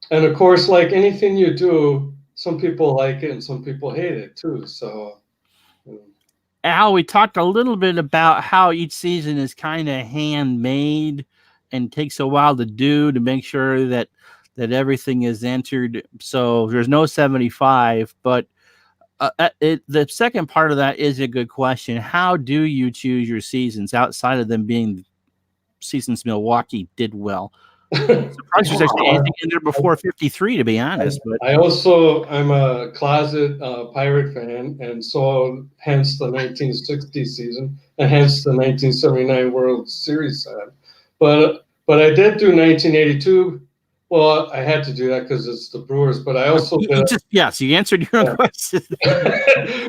And of course, like anything you do, some people like it and some people hate it too. So, Al, we talked a little bit about how each season is kind of handmade and takes a while to do to make sure that everything is entered. So there's no 75, but the second part of that is a good question. How do you choose your seasons outside of them being seasons Milwaukee did well? Surprised there's actually anything in there before 53, to be honest. But I'm a closet Pirate fan, and so hence the 1960 season, and hence the 1979 World Series side. But I did do 1982. Well, I had to do that because it's the Brewers, but I also you answered your own question.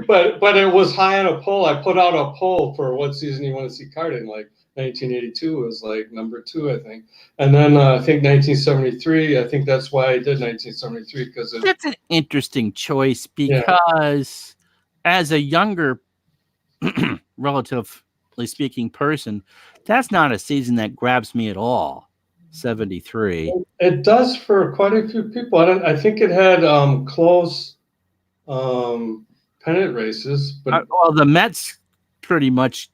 but it was high on a poll. I put out a poll for what season you want to see carded. Like 1982 was like number 2, I think, and then I think 1973. I think that's why I did 1973 because that's an interesting choice because as a younger, relatively speaking, person, that's not a season that grabs me at all. 73. It does for quite a few people. I think it had close pennant races, but well, the Mets pretty much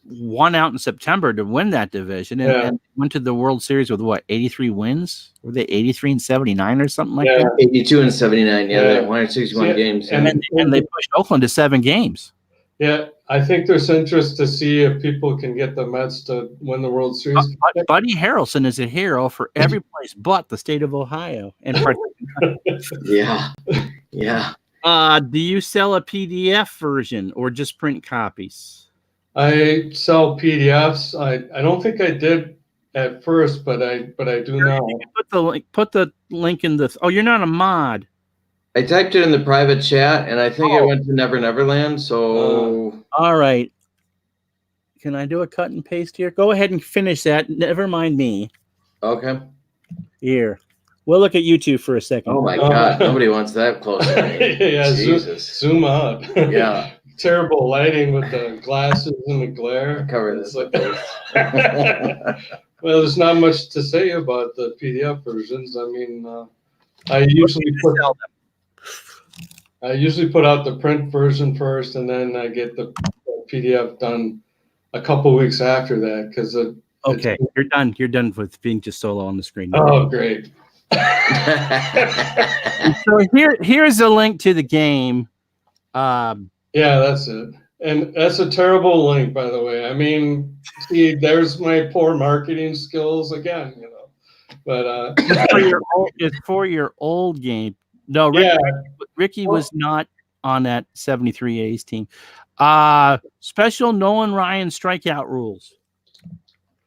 won out in September to win that division and went to the World Series with what, 83 wins? Were they 83 and 79 or something like that? 82 and 79. Yeah, they won 61 games, and they pushed Oakland to 7 games. Yeah, I think there's interest to see if people can get the Mets to win the World Series. Buddy Harrelson is a hero for every place but the state of Ohio. And yeah. Do you sell a PDF version or just print copies? I sell PDFs. I don't think I did at first, but I do now. Put the link in the. Oh, you're not a mod. I typed it in the private chat, and I think it went to Never Neverland. So, all right. Can I do a cut and paste here? Go ahead and finish that. Never mind me. Okay. Here, we'll look at you two for a second. Oh my God! Nobody wants that close. Yeah, Jesus. Zoom out. Yeah. Terrible lighting with the glasses and the glare. Cover this. Well, there's not much to say about the PDF versions. I mean, I usually put out the print version first, and then I get the PDF done a couple weeks after that because Okay, you're done. You're done with being just solo on the screen. Oh, great! So here's a link to the game. Yeah, that's it. And that's a terrible link, by the way. I mean, see, there's my poor marketing skills again, you know. But it's for your old game. No, Ricky was not on that 73 A's team. Special Nolan Ryan strikeout rules.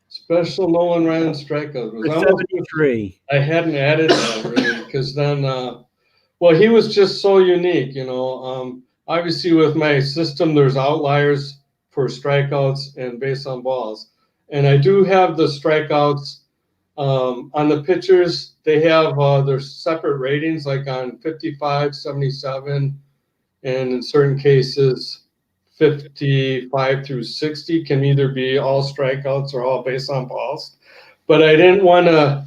Special Nolan Ryan strikeout rules. 73. I hadn't added that really because then, well, he was just so unique, you know. Obviously, with my system, there's outliers for strikeouts and base on balls, and I do have the strikeouts on the pitchers. They have their separate ratings, like on 55, 77, and in certain cases, 55 through 60 can either be all strikeouts or all base on balls. But I didn't want to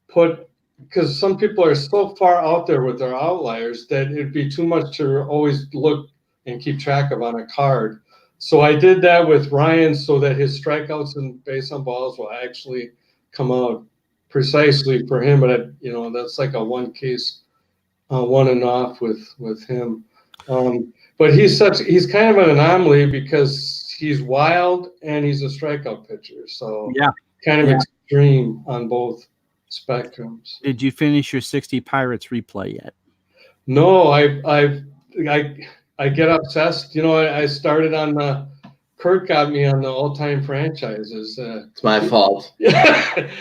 put, because some people are so far out there with their outliers that it'd be too much to always look and keep track of on a card. So I did that with Ryan so that his strikeouts and base on balls will actually come out precisely for him. But you know, that's like a one case, one and off with him. But he's kind of an anomaly because he's wild and he's a strikeout pitcher. So yeah, kind of extreme on both spectrums. Did you finish your 60 Pirates replay yet? No, I get obsessed. You know, I started on Kurt got me on the all-time franchises. It's my fault.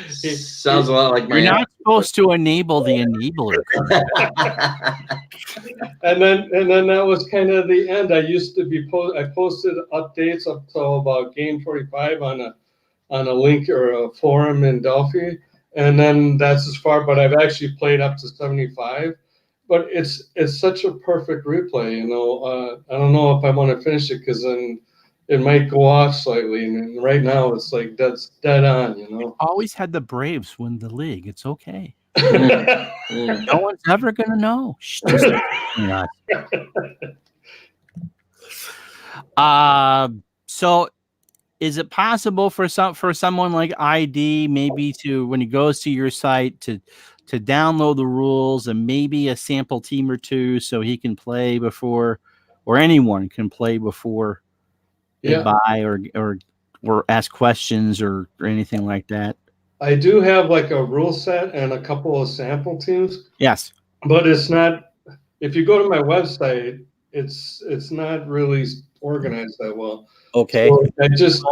Sounds a lot like my. You're not supposed to enable the enabler. and then that was kind of the end. I used to be I posted updates up till about game 45 on a link or a forum in Delphi, and then that's as far. But I've actually played up to 75. But it's such a perfect replay. You know, I don't know if I want to finish it because then it might go off slightly, and right now it's like that's dead on, you know. Always had the Braves win the league. It's okay. No one's ever gonna know. So is it possible for someone like ID maybe to, when he goes to your site, to download the rules and maybe a sample team or two so he can play before, or anyone can play before they buy or ask questions or anything like that? I do have like a rule set and a couple of sample teams. Yes. But it's not, if you go to my website, it's not really organized that well. Okay. So I just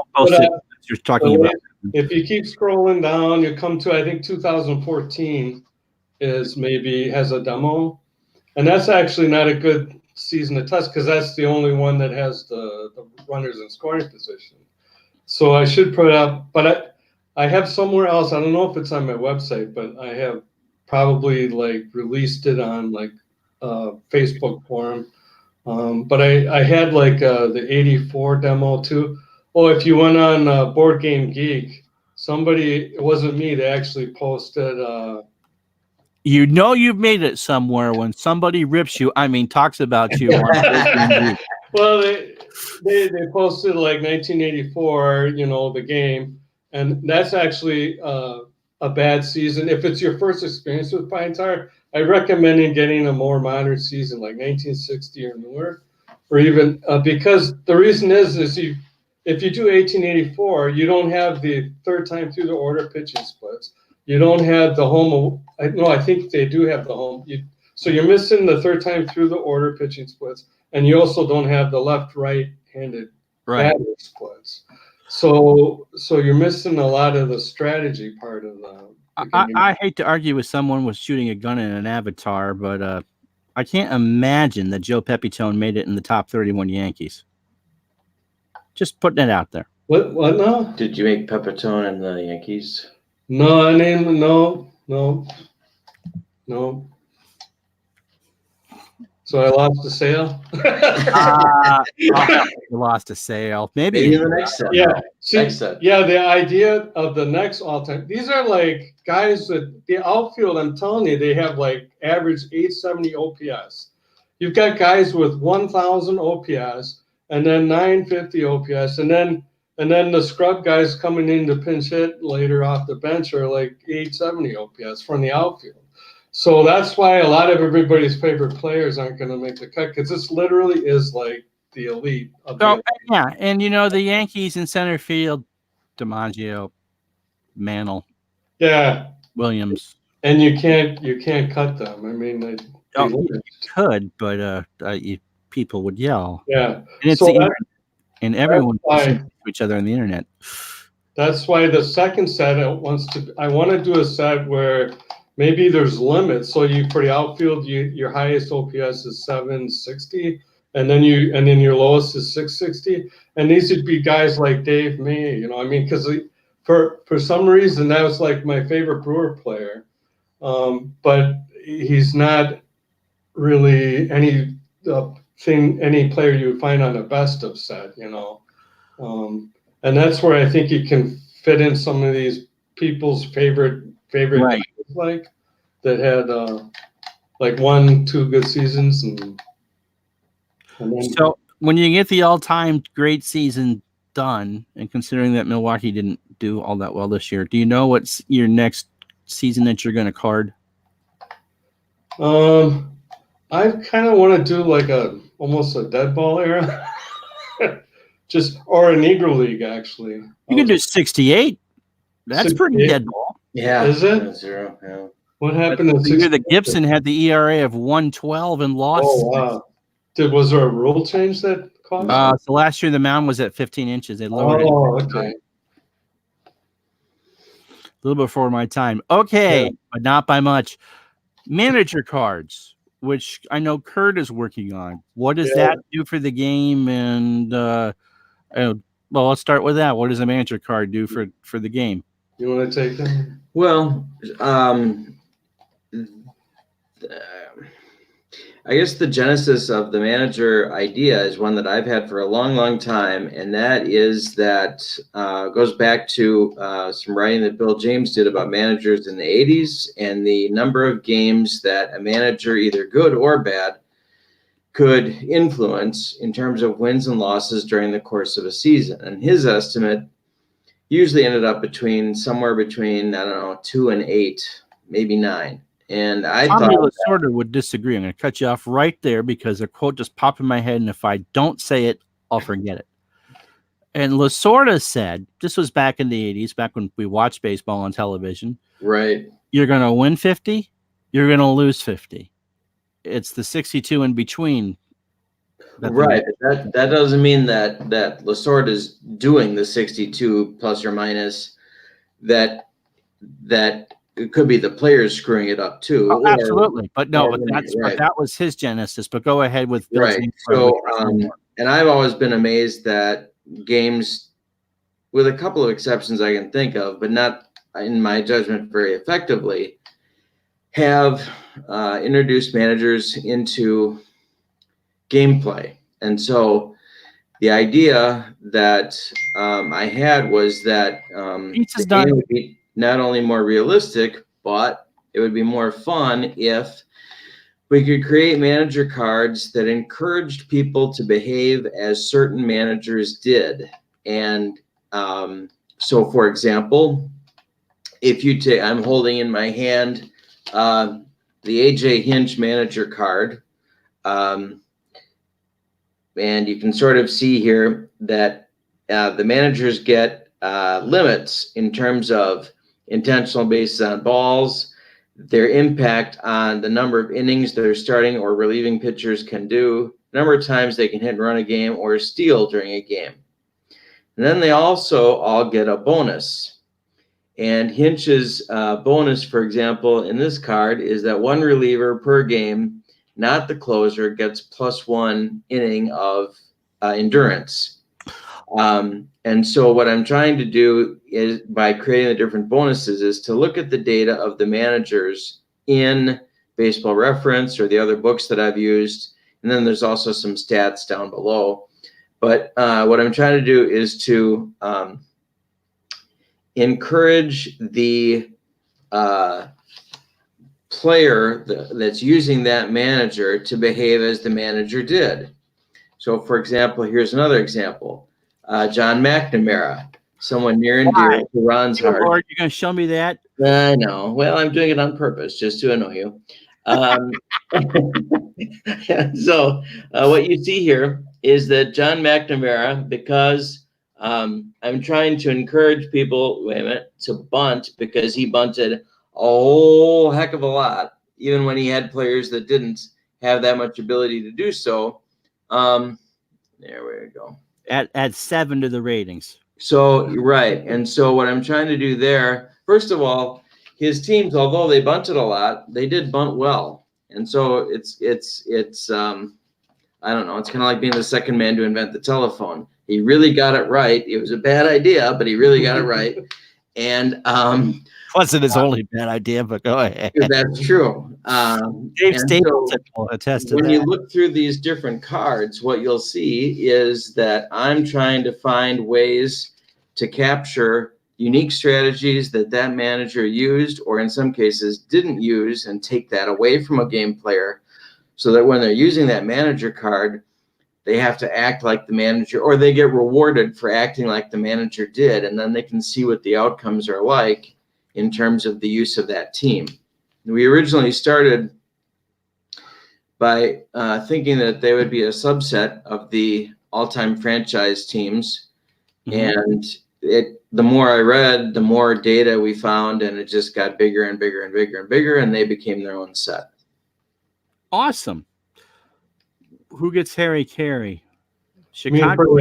you're talking about. If you keep scrolling down, you come to, I think 2014 has a demo. And that's actually not a good season to test because that's the only one that has the runners in scoring position. So I should put it up, but I have somewhere else. I don't know if it's on my website, but I have probably like released it on like Facebook forum. But I had like the 84 demo too. Oh, if you went on Board Game Geek, somebody, it wasn't me, they actually posted. You know you've made it somewhere when somebody rips you. I mean, talks about you. On well, they posted like 1984, you know, the game, and that's actually a bad season. If it's your first experience with Pine Tar, I recommend getting a more modern season like 1960 or newer, or even because the reason is if you do 1884, you don't have the third time through the order pitching splits. You don't have the home. No, I think they do have the home. So you're missing the third time through the order pitching splits, and you also don't have the left-right-handed batter splits. So you're missing a lot of the strategy part of the game. I hate to argue with someone with shooting a gun in an avatar, but I can't imagine that Joe Pepitone made it in the top 31 Yankees. Just putting it out there. What now? Did you make Pepitone in the Yankees? No, I mean, no. So I lost the sale. I'll have to lost a sale. Maybe in the next set. Yeah, No. see, Next set. yeah, the idea of the next all-time. These are like guys that the outfield. I'm telling you, they have like average 870 OPS. You've got guys with 1,000 OPS and then 950 OPS, and then the scrub guys coming in to pinch hit later off the bench are like 870 OPS from the outfield. So that's why a lot of everybody's favorite players aren't going to make the cut, because this literally is like the elite of the So elite. yeah, and you know the Yankees in center field, DiMaggio, Mantle, Yeah, Williams. and you can't cut them. I mean, they You could, but people would yell, yeah. and it's So the internet, and everyone why- listens to each other on the internet. that's why the second set I want to do a set where maybe there's limits. So you, for the outfield, your highest OPS is 760, and then your lowest is 660. And these would be guys like Dave May, you know, I mean, because for some reason that was like my favorite Brewer player, but he's not really any player you would find on a best of set, you know. And that's where I think you can fit in some of these people's favorite Right. guys, like that had like 1-2 good seasons, and then So when you get the all-time great season done, and considering that Milwaukee didn't do all that well this year, do you know what's your next season that you're going to card? I kind of want to do like almost a dead ball era, or a Negro League actually. You can do 68. That's pretty 68? dead ball. Yeah. Is it? 0, yeah. What happened in The year 60? that Gibson had the ERA of 112 and lost. Oh wow! Was there a rule change that caused? So last year the mound was at 15 inches. They lowered it Okay. a little before my time. Okay, Yeah. but not by much. Manager cards, which I know Kurt is working on. What does Yeah. that do for the game? And well, let's start with that. What does a manager card do for the game? You want to take them? Well, I guess the genesis of the manager idea is one that I've had for a long, long time, and that is that goes back to some writing that Bill James did about managers in the 80s and the number of games that a manager, either good or bad, could influence in terms of wins and losses during the course of a season. And his estimate usually ended up somewhere between, I don't know, 2 and 8, maybe 9. And I Tommy thought Lasorda would disagree. I'm going to cut you off right there because a quote just popped in my head, and if I don't say it, I'll forget it. And Lasorda said, this was back in the 80s, back when we watched baseball on television. right. You're going to win 50, you're going to lose 50. It's the 62 in between. Right. That doesn't mean that Lasorda is doing the 62 plus or minus. That it could be the players screwing it up too. Oh, absolutely. But no, or- but right. that was his genesis. But go ahead with Bill Right. James. So, and I've always been amazed that games, with a couple of exceptions I can think of, but not in my judgment very effectively, have introduced managers into gameplay. And so the idea that I had was that Pizza's the done. game would be not only more realistic, but it would be more fun if we could create manager cards that encouraged people to behave as certain managers did. And so, for example, if you take, I'm holding in my hand the AJ Hinch manager card. And you can sort of see here that the managers get limits in terms of intentional bases on balls, their impact on the number of innings their starting or relieving pitchers can do, number of times they can hit and run a game or steal during a game. And then they also all get a bonus. And Hinch's bonus, for example, in this card is that one reliever per game, not the closer, gets +1 inning of endurance. And so what I'm trying to do is, by creating the different bonuses, is to look at the data of the managers in Baseball Reference or the other books that I've used And then there's also some stats down below. But what I'm trying to do is to encourage the player that's using that manager to behave as the manager did. So, for example, here's another example. John McNamara, someone near and dear to Ron's heart. Lord, you're going to show me that? I know. Well, I'm doing it on purpose just to annoy you. So what you see here is that John McNamara, because I'm trying to encourage people, wait a minute, to bunt, because he bunted a whole heck of a lot, even when he had players that didn't have that much ability to do so. There we go. Add 7 to the ratings. So you're right. And so what I'm trying to do there, first of all, his teams, although they bunted a lot, they did bunt well. And so it's I don't know, it's kind of like being the second man to invent the telephone. He really got it right. It was a bad idea, but he really got it right. And wasn't his only bad idea, but go ahead. That's true. Dave Stapleton will attest to when that. you look through these different cards, what you'll see is that I'm trying to find ways to capture unique strategies that manager used, or in some cases didn't use, and take that away from a game player, so that when they're using that manager card, they have to act like the manager, or they get rewarded for acting like the manager did, and then they can see what the outcomes are like in terms of the use of that team. We originally started by thinking that they would be a subset of the all-time franchise teams, and the more I read, the more data we found, and it just got bigger and bigger and bigger and bigger, and they became their own set. Awesome. Who gets Harry Carey? Chicago.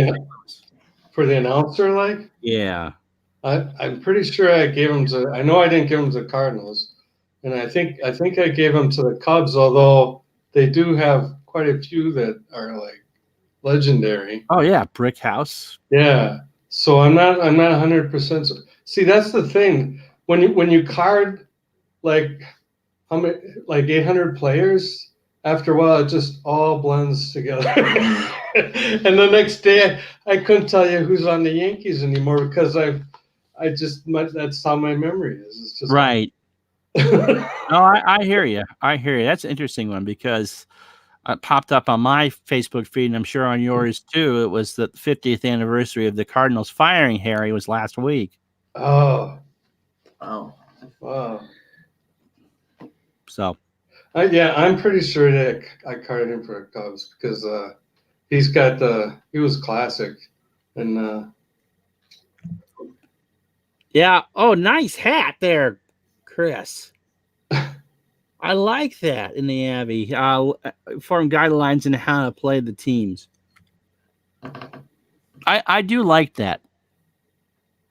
For the announcer, like? Yeah. I'm pretty sure I gave him to. I know I didn't give him to Cardinals, and I think I gave him to the Cubs. Although they do have quite a few that are like legendary. Oh yeah, Brick House. Yeah. So I'm not 100%. See, that's the thing. When you card like how many, like 800 players, after a while it just all blends together. And the next day I couldn't tell you who's on the Yankees anymore, because that's how my memory is. It's just right. No, I hear you. That's an interesting one, because it popped up on my Facebook feed, and I'm sure on yours too. It was the 50th anniversary of the Cardinals firing Harry was last week. Oh, wow. So, I'm pretty sure that I carded him for the Cubs, because he was classic, and yeah. Oh, nice hat there, Chris. I like that in the Abbey. Form guidelines on how to play the teams. I do like that.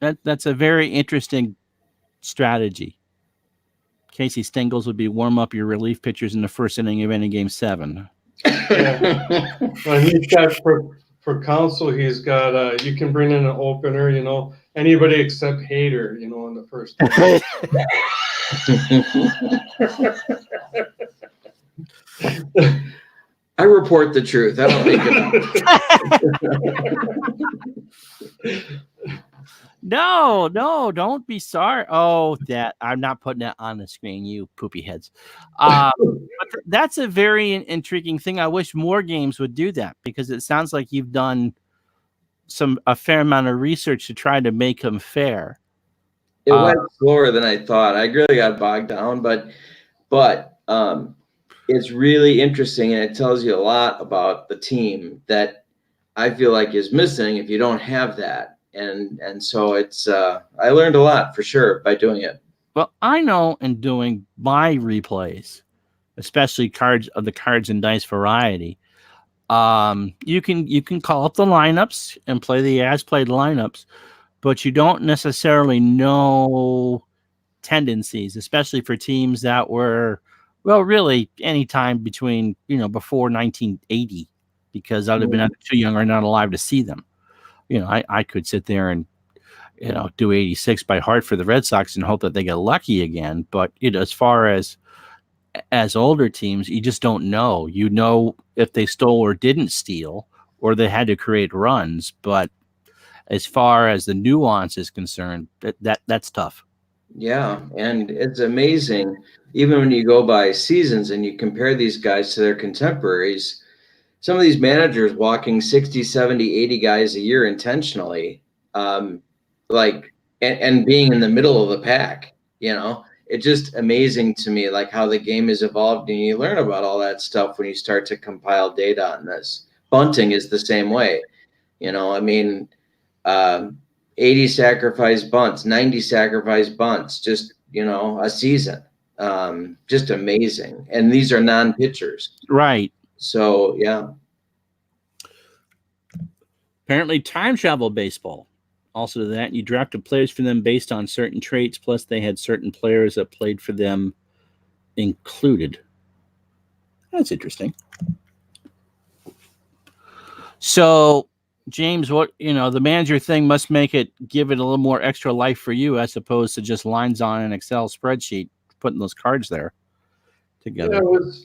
That's a very interesting strategy. Casey Stengels would be warm up your relief pitchers in the first inning of any game 7. Yeah. Well, he's got for counsel. He's got you can bring in an opener. Anybody except Hader. In the first. I report the truth. I don't make it up. No, don't be sorry. Oh, I'm not putting that on the screen, you poopy heads. But that's a very intriguing thing. I wish more games would do that, because it sounds like you've done a fair amount of research to try to make them fair. It went slower than I thought. I really got bogged down, but it's really interesting, and it tells you a lot about the team that I feel like is missing if you don't have that. And so it's I learned a lot for sure by doing it. Well, I know in doing my replays, especially cards of the cards and dice variety, you can call up the lineups and play the as played lineups, but you don't necessarily know tendencies, especially for teams that were, well, really any time between before 1980, because I'd have been either too young or not alive to see them. I could sit there and do 86 by heart for the Red Sox and hope that they get lucky again. But as far as as older teams, you just don't know. You know if they stole or didn't steal, or they had to create runs. But as far as the nuance is concerned, that's tough. Yeah, and it's amazing. Even when you go by seasons and you compare these guys to their contemporaries, some of these managers walking 60, 70, 80 guys a year intentionally, um, like, and being in the middle of the pack, it's just amazing to me, like how the game has evolved, and you learn about all that stuff when you start to compile data on this. Bunting is the same way, I mean, um, 80 sacrifice bunts, 90 sacrifice bunts, just, a season. Just amazing. And these are non-pitchers. Right. So, yeah. Apparently, time travel baseball. Also, that you drafted players for them based on certain traits, plus they had certain players that played for them included. That's interesting. So, James, what the manager thing must give it a little more extra life for you as opposed to just lines on an Excel spreadsheet, putting those cards there together. Yeah,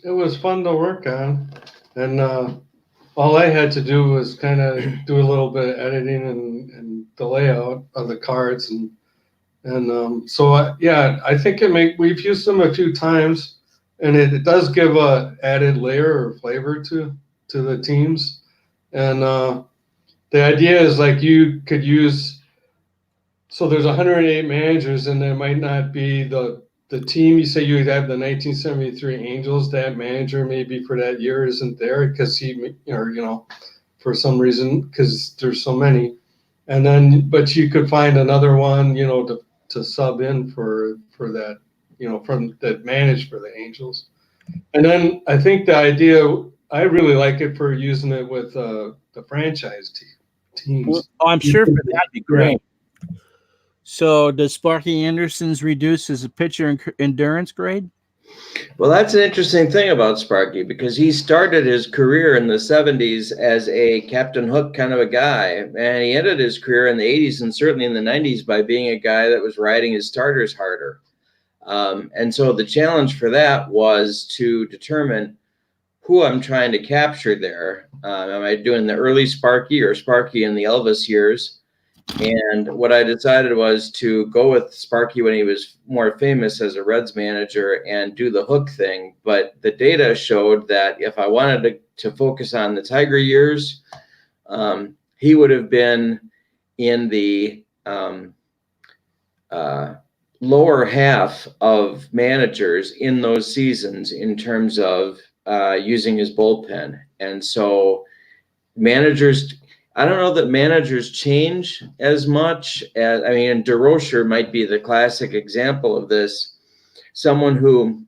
it was fun to work on, and all I had to do was kind of do a little bit of editing and the layout of the cards, and so I think we've used them a few times, and it does give a added layer or flavor to the teams, and the idea is like you could use. So there's 108 managers, and there might not be the team. You say you would have the 1973 Angels. That manager maybe for that year isn't there because for some reason because there's so many. And then, but you could find another one, to sub in for that, from that managed for the Angels. And then I think the idea, I really like it for using it with the franchise teams. Well, I'm sure for that'd be great. So, does Sparky Anderson's reduce his pitcher endurance grade? Well, that's an interesting thing about Sparky because he started his career in the 70s as a Captain Hook kind of a guy, and he ended his career in the 80s and certainly in the 90s by being a guy that was riding his starters harder. And so the challenge for that was to determine who I'm trying to capture there. Am I doing the early Sparky or Sparky in the Elvis years? And what I decided was to go with Sparky when he was more famous as a Reds manager and do the hook thing. But the data showed that if I wanted to focus on the Tiger years, he would have been in the lower half of managers in those seasons in terms of using his bullpen. And so managers, I don't know that managers change as much as, and DeRocher might be the classic example of this. Someone who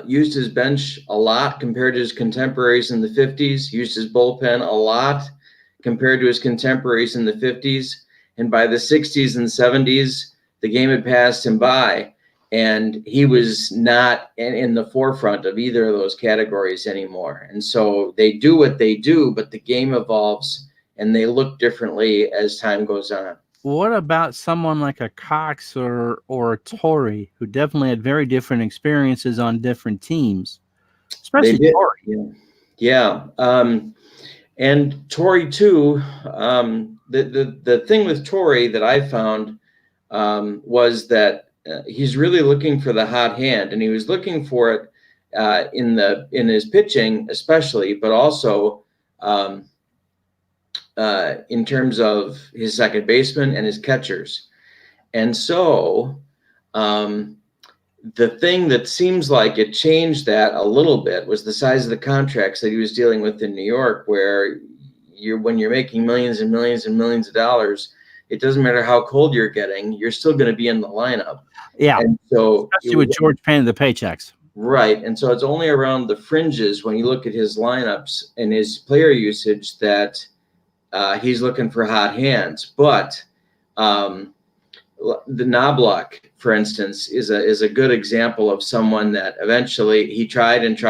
used his bench a lot compared to his contemporaries in the 50s, used his bullpen a lot compared to his contemporaries in the 50s. And by the 60s and 70s, the game had passed him by, and he was not in the forefront of either of those categories anymore. And so they do what they do, but the game evolves and they look differently as time goes on. What about someone like a Cox or a Torrey, who definitely had very different experiences on different teams, especially Torrey? Yeah. And Torrey too. The thing with Torrey that I found was that he's really looking for the hot hand, and he was looking for it in his pitching, especially, but also in terms of his second baseman and his catchers. And so the thing that seems like it changed that a little bit was the size of the contracts that he was dealing with in New York, where when you're making millions and millions and millions of dollars, it doesn't matter how cold you're getting, you're still going to be in the lineup. Yeah. And so especially with George paying the paychecks. Right. And so it's only around the fringes when you look at his lineups and his player usage that he's looking for hot hands. But the Knobloch, for instance, is a good example of someone that eventually he tried and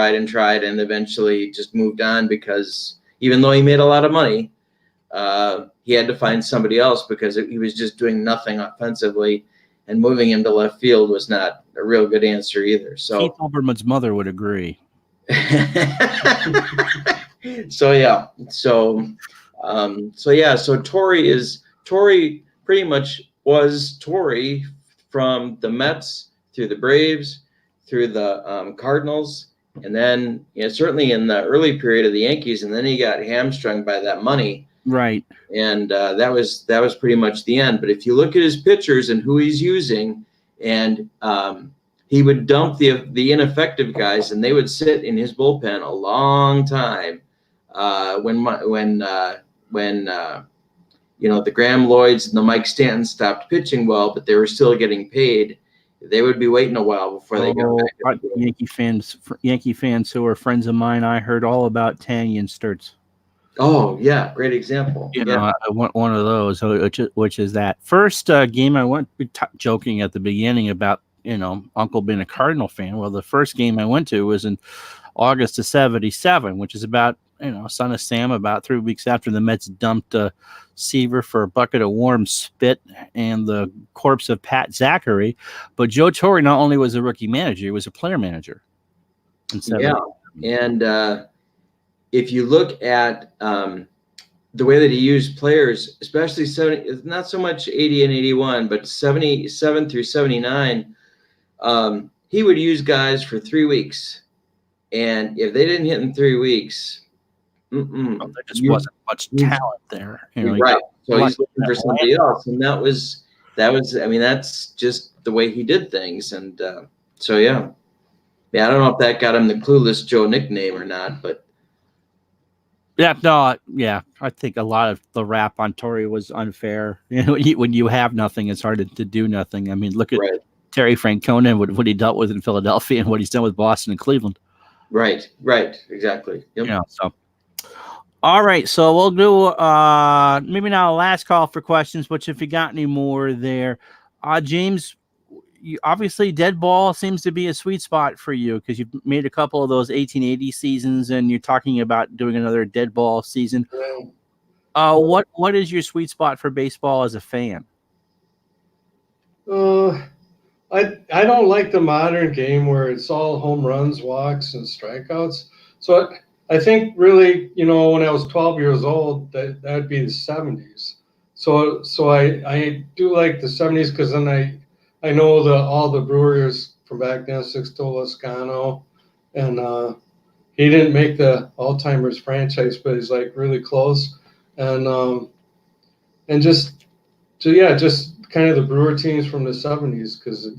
eventually just moved on, because even though he made a lot of money, he had to find somebody else because he was just doing nothing offensively. and moving him to left field was not a real good answer either. Keith So, Olbermann's mother would agree. So Torrey pretty much was Torrey from the Mets through the Braves, through the Cardinals, and then certainly in the early period of the Yankees, and then he got hamstrung by that money. Right. And that was pretty much the end. But if you look at his pitchers and who he's using, and he would dump the ineffective guys, and they would sit in his bullpen a long time. When the Graham Lloyds and the Mike Stantons stopped pitching well, but they were still getting paid, they would be waiting a while before they got back. Yankee fans who are friends of mine, I heard all about Tangy and Sturtz. Oh yeah, great example. I want one of those, which is that first game I went joking at the beginning about Uncle being a Cardinal fan. Well, the first game I went to was in August of '77, which is about Son of Sam, about 3 weeks after the Mets dumped Seaver for a bucket of warm spit and the corpse of Pat Zachary. But Joe Torre not only was a rookie manager, he was a player manager. Yeah, and if you look at the way that he used players, especially 70, not so much 80 and 81, but 77 through 79, he would use guys for 3 weeks. And if they didn't hit in 3 weeks, there just wasn't much talent there. Right. So he's looking for somebody else. And that was, that's just the way he did things. And yeah, I don't know if that got him the Clueless Joe nickname or not, but. I think a lot of the rap on Torrey was unfair. When you have nothing, it's hard to do nothing. I mean, look at Terry Francona and what he dealt with in Philadelphia and what he's done with Boston and Cleveland. Right, exactly. Yep. All right, so we'll do maybe not a last call for questions, but if you got any more there, James. Obviously, dead ball seems to be a sweet spot for you because you've made a couple of those 1880 seasons, and you're talking about doing another dead ball season. What is your sweet spot for baseball as a fan? I don't like the modern game where it's all home runs, walks, and strikeouts. So I think really, when I was 12 years old, that would be the 70s. So I do like the 70s because then I know all the Brewers from back then, Sixto Loscano, and he didn't make the All-Timers franchise, but he's like really close, and just kind of the Brewer teams from the 70s, because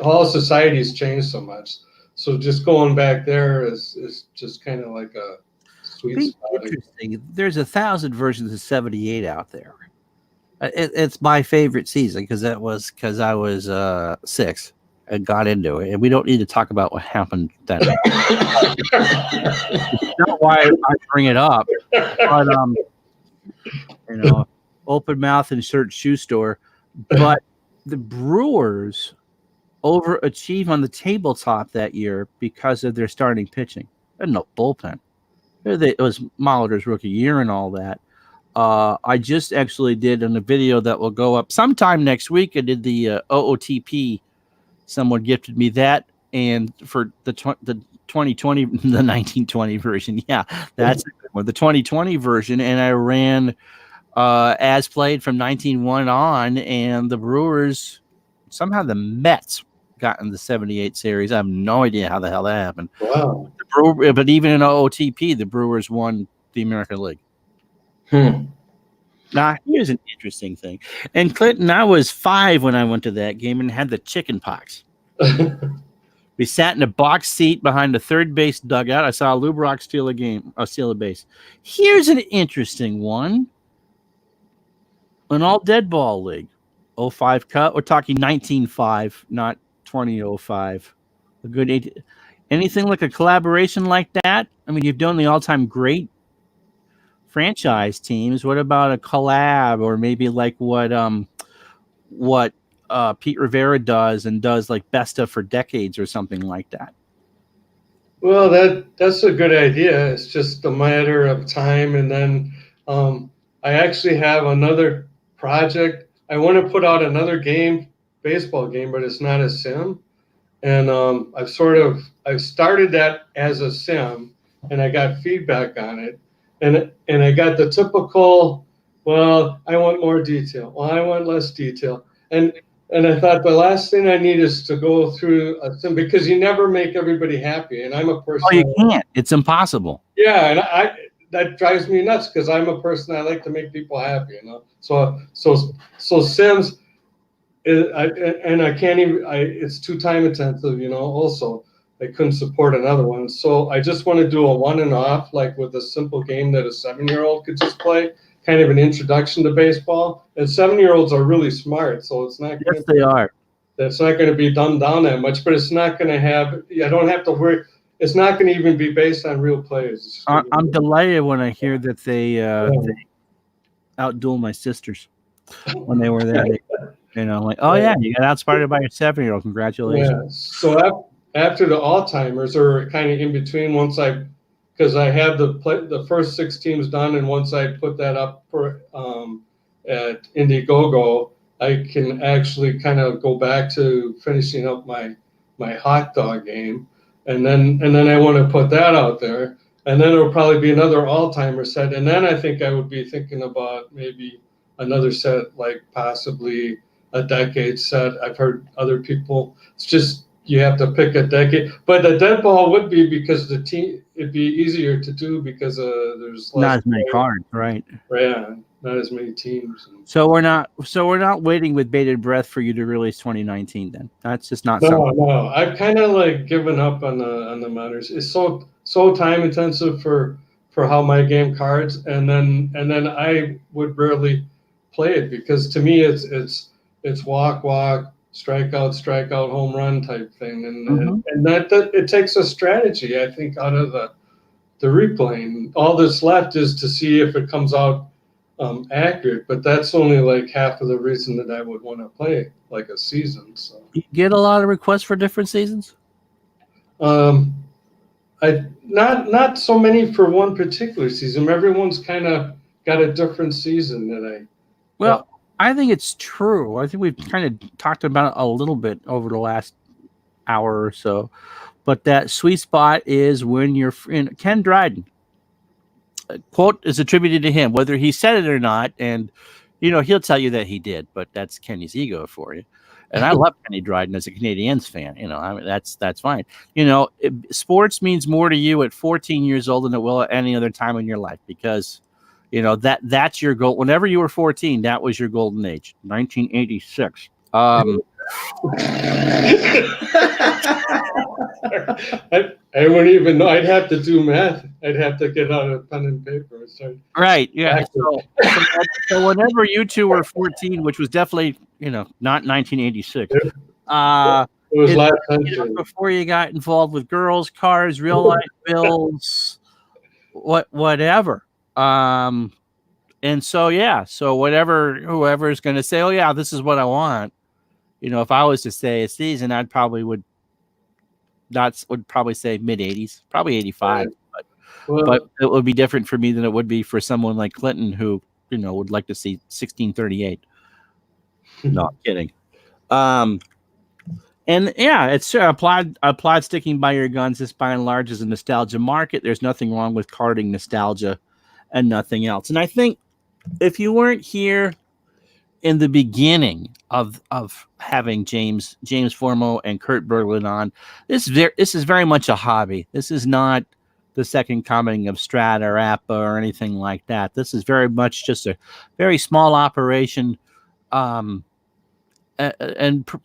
all society's changed so much, so just going back there is just kind of like a sweet spot. Interesting. There's 1,000 versions of '78 out there. It's my favorite season because I was 6 and got into it, and we don't need to talk about what happened then. Not why I bring it up, but open mouth and shirt shoe store. But the Brewers overachieved on the tabletop that year because of their starting pitching and no bullpen. It was Molitor's rookie year and all that. I just actually did in a video that will go up sometime next week. I did the OOTP. Someone gifted me that, and for the 2020, the 1920 version. Yeah, that's a good one. The 2020 version, and I ran as played from 19-1 on, and the Brewers, somehow the Mets got in the 78 series. I have no idea how the hell that happened. Wow. But even in OOTP, the Brewers won the American League. Now, here's an interesting thing. And Clinton, I was 5 when I went to that game and had the chicken pox. We sat in a box seat behind the third base dugout. I saw Lou Brock steal a base. Here's an interesting one. An all dead ball league. 05 cut. We're talking 19-5, not 2005. A good anything like a collaboration like that? I mean, you've done the all-time great franchise teams. What about a collab, or maybe like what Pete Rivera does like best of for decades or something like that? Well, that's a good idea. It's just a matter of time, and then I actually have another project. I want to put out another game, baseball game, but it's not a sim. And I've started that as a sim, and I got feedback on it, and I got the typical, well, I want more detail. Well, I want less detail, and I thought the last thing I need is to go through a sim, because you never make everybody happy, and I'm a person. Oh, you can't. It's impossible. Yeah, and that drives me nuts, because I'm a person, I like to make people happy, you know. So Sims, I can't even. It's too time intensive, you know. Also, I couldn't support another one, so I just want to do a one and off, like with a simple game that a 7-year-old could just play, kind of an introduction to baseball. And 7-year-olds are really smart, so it's not. Yes, they are. That's not going to be dumbed down that much, but it's not going to have. I don't have to worry. It's not going to even be based on real players. I'm delighted when I hear that they outduel my sisters when they were that age. You know, like, oh yeah, you got outsmarted by your 7-year-old. Congratulations. Yeah. So after the all-timers, or kind of in between, because I have the first 6 teams done, and once I put that up for at Indiegogo, I can actually kind of go back to finishing up my hot dog game, and then I want to put that out there, and then it'll probably be another all-timer set, and then I think I would be thinking about maybe another set, like possibly a decade set. I've heard other people. It's just you have to pick a decade, but the dead ball would be, because it'd be easier to do, because there's less Not as many cards, right? Yeah, not as many teams. So we're not waiting with bated breath for you to release 2019. Then that's just not something. No. I've kind of like given up on the matters. It's so time intensive for how my game cards, and then I would rarely play it, because to me it's walk, strikeout, home run type thing, and that it takes a strategy, I think, out of the replaying. All that's left is to see if it comes out accurate, but that's only like half of the reason that I would want to play like a season. So You get a lot of requests for different seasons. I not so many for one particular season. Everyone's kind of got a different season that Well, I think it's true. I think we've kind of talked about it a little bit over the last hour or so, but that sweet spot is when you're in. Ken Dryden, a quote is attributed to him, whether he said it or not, and he'll tell you that he did, but that's Kenny's ego for you. And I love Kenny Dryden as a Canadiens fan. I mean, that's fine. Sports means more to you at 14 years old than it will at any other time in your life, because that's your goal. Whenever you were 14, that was your golden age. 1986. I wouldn't even know. I'd have to do math. I'd have to get out a pen and paper and start. Right. Yeah. So whenever you two were 14, which was definitely not 1986. It was last century. Before you got involved with girls, cars, real life bills, whatever. And so whoever is going to say, oh yeah, this is what I want. If I was to say a season, I'd probably would probably say mid 80s, probably 85. But it would be different for me than it would be for someone like Clinton, who would like to see 1638. No, I'm kidding. And yeah, it's applied sticking by your guns. This by and large is a nostalgia market. There's nothing wrong with carding nostalgia and nothing else. And I think if you weren't here in the beginning of having James Formo and Kurt Bergland on, this is very much a hobby. This is not the second coming of Strata or Appa or anything like that. This is very much just a very small operation, and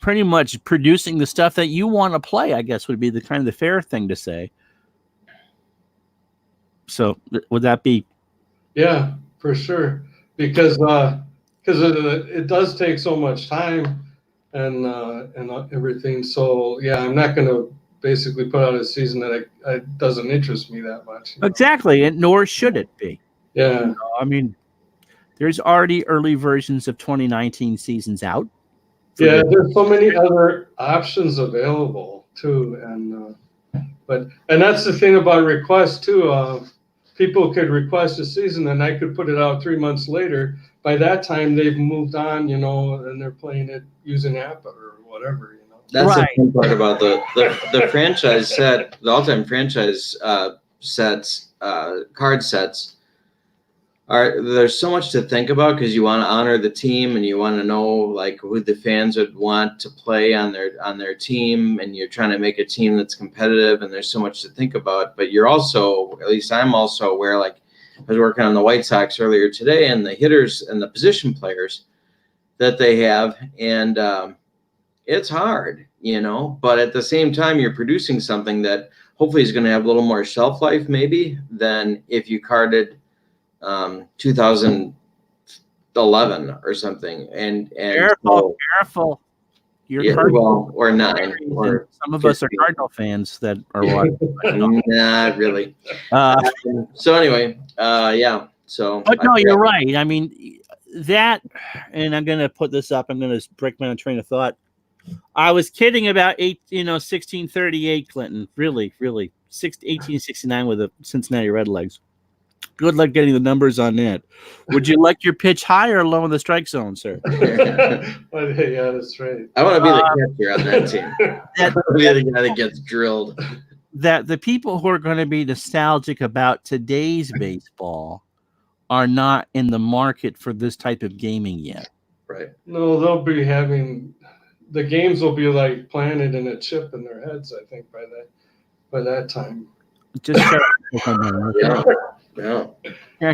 pretty much producing the stuff that you want to play, I guess, would be the kind of the fair thing to say. So would that be? Yeah, for sure. Because it does take so much time and everything. So yeah, I'm not going to basically put out a season that doesn't interest me that much. Exactly, and nor should it be. Yeah. I mean, there's already early versions of 2019 seasons out. Yeah, there's so many other options available too, and that's the thing about requests too. people could request a season and I could put it out 3 months later. By that time, they've moved on, and they're playing it using app or whatever, That's Right. the fun part about the franchise set, the all-time franchise sets, card sets. There's so much to think about because you want to honor the team and you want to know like who the fans would want to play on their team, and you're trying to make a team that's competitive, and there's so much to think about. But you're also, at least I'm also aware, like I was working on the White Sox earlier today and the hitters and the position players that they have, and it's hard, but at the same time you're producing something that hopefully is going to have a little more shelf life maybe than if you carded 2011 or something, and Careful. You're Cardinal. or 9 or some of us are Cardinal fans that are watching. not really. So anyway, yeah. So, but no, you're right. I mean that, and I'm going to put this up. I'm going to break my own train of thought. I was kidding about 1638 Clinton. Really, 1869 with the Cincinnati Redlegs. Good luck getting the numbers on that. Would you like your pitch high or low in the strike zone, sir? Well, yeah, that's right. I want to be the catcher on that team. I want to be the guy that gets drilled. That the people who are going to be nostalgic about today's baseball are not in the market for this type of gaming yet. Right. No, they'll be having the games will be like planted in a chip in their heads, I think, by that time. Just Yeah.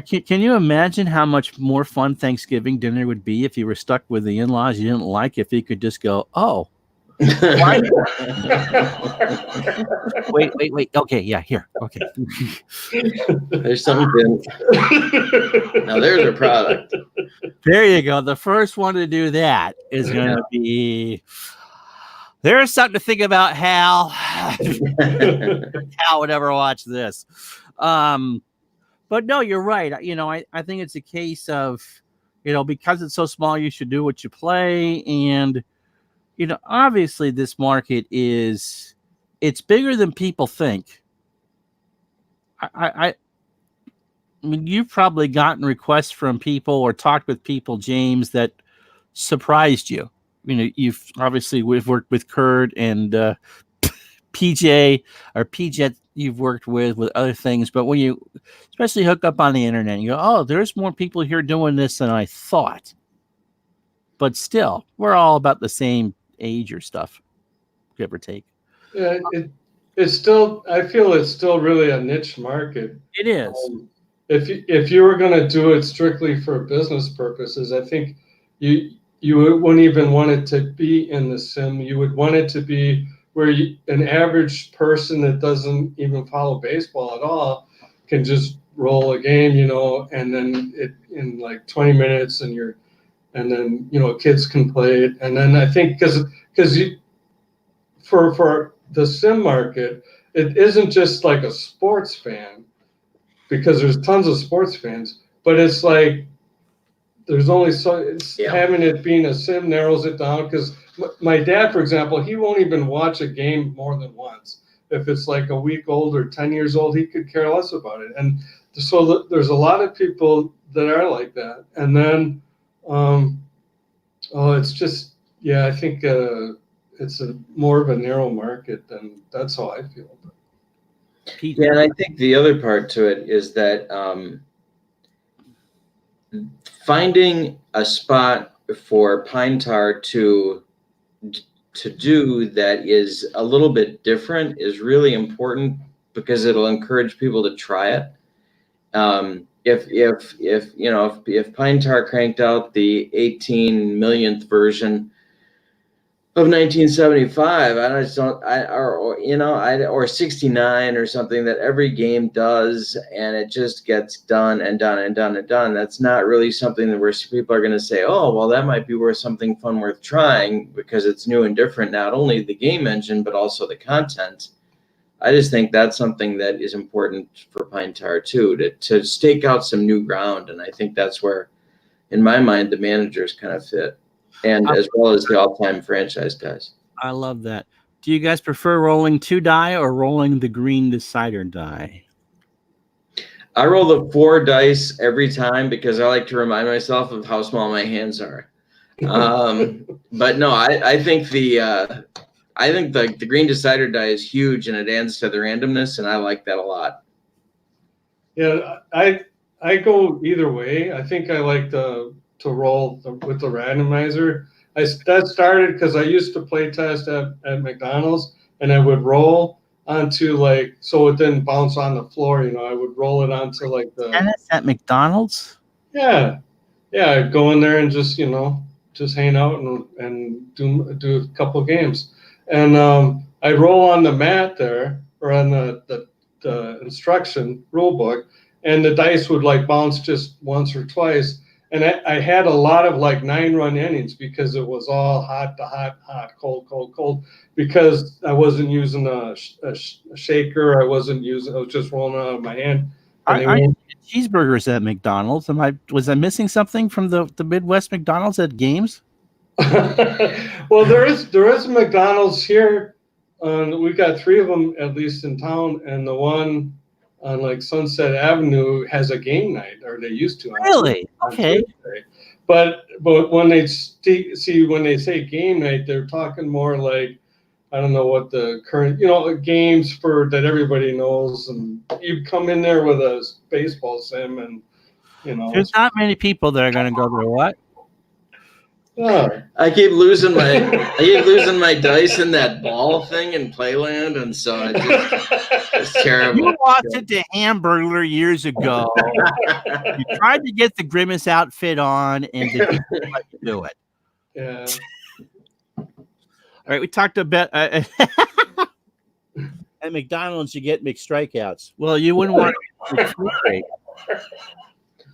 Can you imagine how much more fun Thanksgiving dinner would be if you were stuck with the in-laws you didn't like? If you could just go, oh, wait. Okay, yeah, here. Okay. There's something. Now there's a product. There you go. The first one to do that is going to be. There's something to think about, Hal. Hal would ever watch this. But no, you're right. I think it's a case of, because it's so small, you should do what you play. And, obviously this market it's bigger than people think. I mean, you've probably gotten requests from people or talked with people, James, that surprised you. We've worked with Kurt and PJ or PJ you've worked with other things, but when you especially hook up on the internet, you go, oh, there's more people here doing this than I thought. But still, we're all about the same age or stuff, give or take. Yeah, it's still. I feel it's still really a niche market. It is. If you were going to do it strictly for business purposes, I think you wouldn't even want it to be in the sim. You would want it to be where an average person that doesn't even follow baseball at all can just roll a game, and then it in like 20 minutes, and then kids can play it. And then I think because for the sim market, it isn't just like a sports fan, because there's tons of sports fans, but it's like there's only having it being a sim narrows it down. Because my dad, for example, he won't even watch a game more than once. If it's like a week old or 10 years old, he could care less about it. And so there's a lot of people that are like that. And then, it's just, I think it's more of a narrow market, than that's how I feel. Yeah, and I think the other part to it is that finding a spot for pine tar to do that is a little bit different is really important, because it'll encourage people to try it. If pine tar cranked out the 18 millionth version of 1975, or 69 or something that every game does, and it just gets done and done and done and done. That's not really something that where people are going to say, oh, well, that might be worth something fun worth trying, because it's new and different, not only the game engine, but also the content. I just think that's something that is important for pine tar too, to stake out some new ground. And I think that's where, in my mind, the managers kind of fit. And as well as the all-time franchise guys. I love that. Do you guys prefer rolling 2 die or rolling the green decider die? I roll the 4 dice every time because I like to remind myself of how small my hands are. But no, I think the green decider die is huge and it adds to the randomness, and I like that a lot. Yeah, I go either way. I think I like to roll with the randomizer. That started because I used to play test at McDonald's, and I would roll onto like so it didn't bounce on the floor. I would roll it onto like the Tennis at McDonald's? yeah. I'd go in there and just just hang out and do a couple games, and I roll on the mat there or on the instruction rule book, and the dice would like bounce just once or twice, and I had a lot of like 9-run innings because it was all hot to hot, hot, cold, cold, cold, because I wasn't using a shaker, I was just rolling out of my hand. And they I weren't cheeseburgers at McDonald's. Was I missing something from the Midwest McDonald's at games? well, there is a McDonald's here. We've got 3 of them at least in town, and the one on like Sunset Avenue has a game night, or they used to. Really? Okay. Tuesday. But when they see when they say game night, they're talking more like I don't know what the current games for that everybody knows, and you come in there with a baseball sim, and There's not many people that are going to go there. What? I keep losing my dice in that ball thing in Playland, and so it's terrible. You lost it to Hamburglar years ago. You tried to get the Grimace outfit on, and they didn't let you do it. Yeah. All right, we talked about at McDonald's you get McStrikeouts. Well, you wouldn't want to.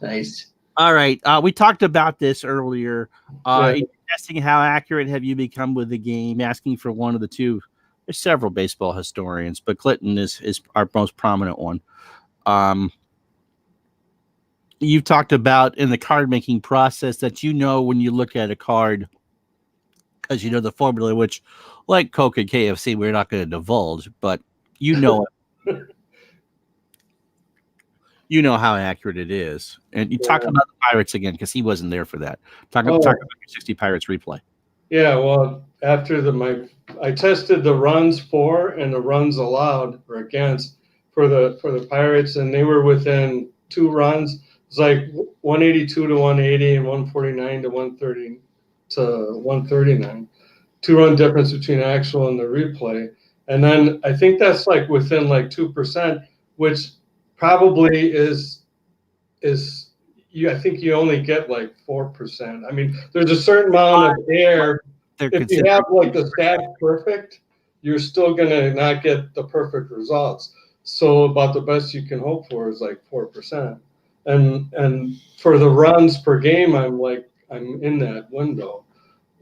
Nice. All right, we talked about this earlier. Testing how accurate have you become with the game? Asking for one of the two. There's several baseball historians, but Clinton is our most prominent one. You've talked about in the card making process that when you look at a card, because the formula, which like Coke and KFC, we're not going to divulge, but it. You know how accurate it is. And you talk about the Pirates again, because he wasn't there for that. Talk about your 60 Pirates replay. Yeah, well, after I tested the runs for and the runs allowed or against for the Pirates, and they were within 2 runs. It's like 182 to 180 and 149 to 130 to 139. 2-run difference between actual and the replay. And then I think that's like within like 2%, which probably is I think you only get like 4%. I mean, there's a certain amount of air. If you have like the stat perfect, you're still gonna not get the perfect results. So about the best you can hope for is like 4%. And for the runs per game, I'm in that window.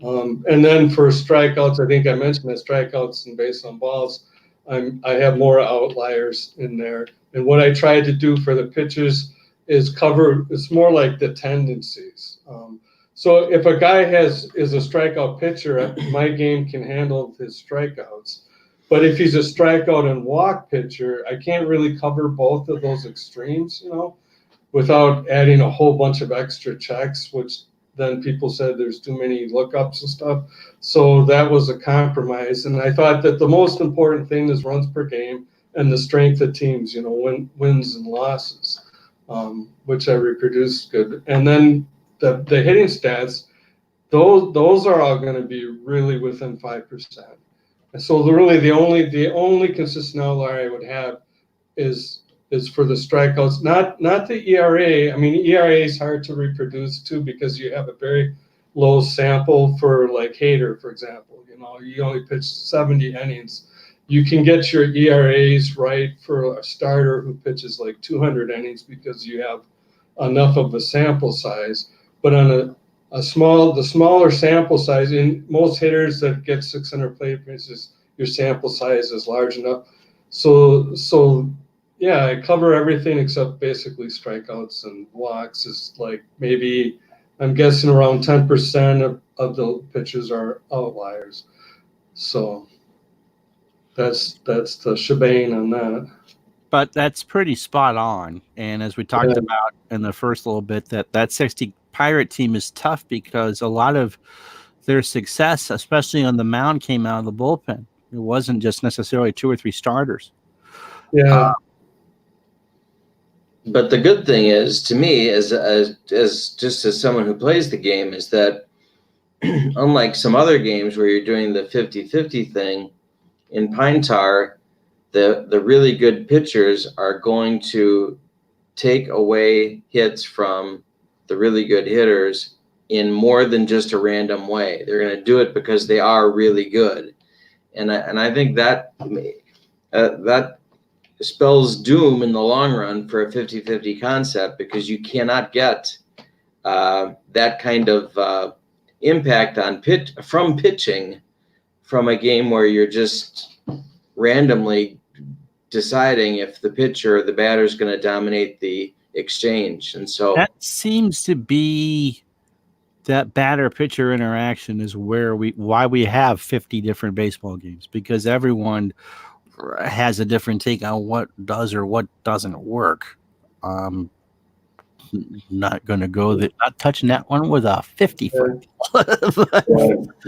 And then for strikeouts, I think I mentioned that strikeouts and base on balls, I have more outliers in there. And what I tried to do for the pitchers is cover. It's more like the tendencies. So if a guy is a strikeout pitcher, my game can handle his strikeouts. But if he's a strikeout and walk pitcher, I can't really cover both of those extremes, without adding a whole bunch of extra checks, which then people said there's too many lookups and stuff. So that was a compromise. And I thought that the most important thing is runs per game and the strength of teams, wins and losses, which I reproduced good. And then the hitting stats, those are all going to be really within 5%. And so really the only consistent outlier I would have is for the strikeouts, not the ERA. I mean, ERA is hard to reproduce too because you have a very low sample for like Hader, for example. You only pitch 70 innings. You can get your ERAs right for a starter who pitches like 200 innings because you have enough of a sample size. But on the smaller sample size, in most hitters that get 600 plate appearances, your sample size is large enough. So yeah, I cover everything except basically strikeouts and walks. Is like maybe I'm guessing around 10% of the pitchers are outliers. So that's the shebang on that. but that's pretty spot on. And as we talked Yeah. about in the first little bit, that 60 Pirate team is tough because a lot of their success, especially on the mound, came out of the bullpen. It wasn't just necessarily 2 or 3 starters. Yeah. But the good thing is, to me, as just as someone who plays the game, is that unlike some other games where you're doing the 50-50 thing, in Pine Tar, the really good pitchers are going to take away hits from the really good hitters in more than just a random way. They're going to do it because they are really good, and I think that that spells doom in the long run for a 50-50 concept, because you cannot get that kind of impact on pitching from a game where you're just randomly deciding if the pitcher or the batter is going to dominate the exchange. And so That seems to be that batter pitcher interaction is why we have 50 different baseball games, because everyone has a different take on what does or what doesn't work. Not going to go that, not touching that one with a 50-foot.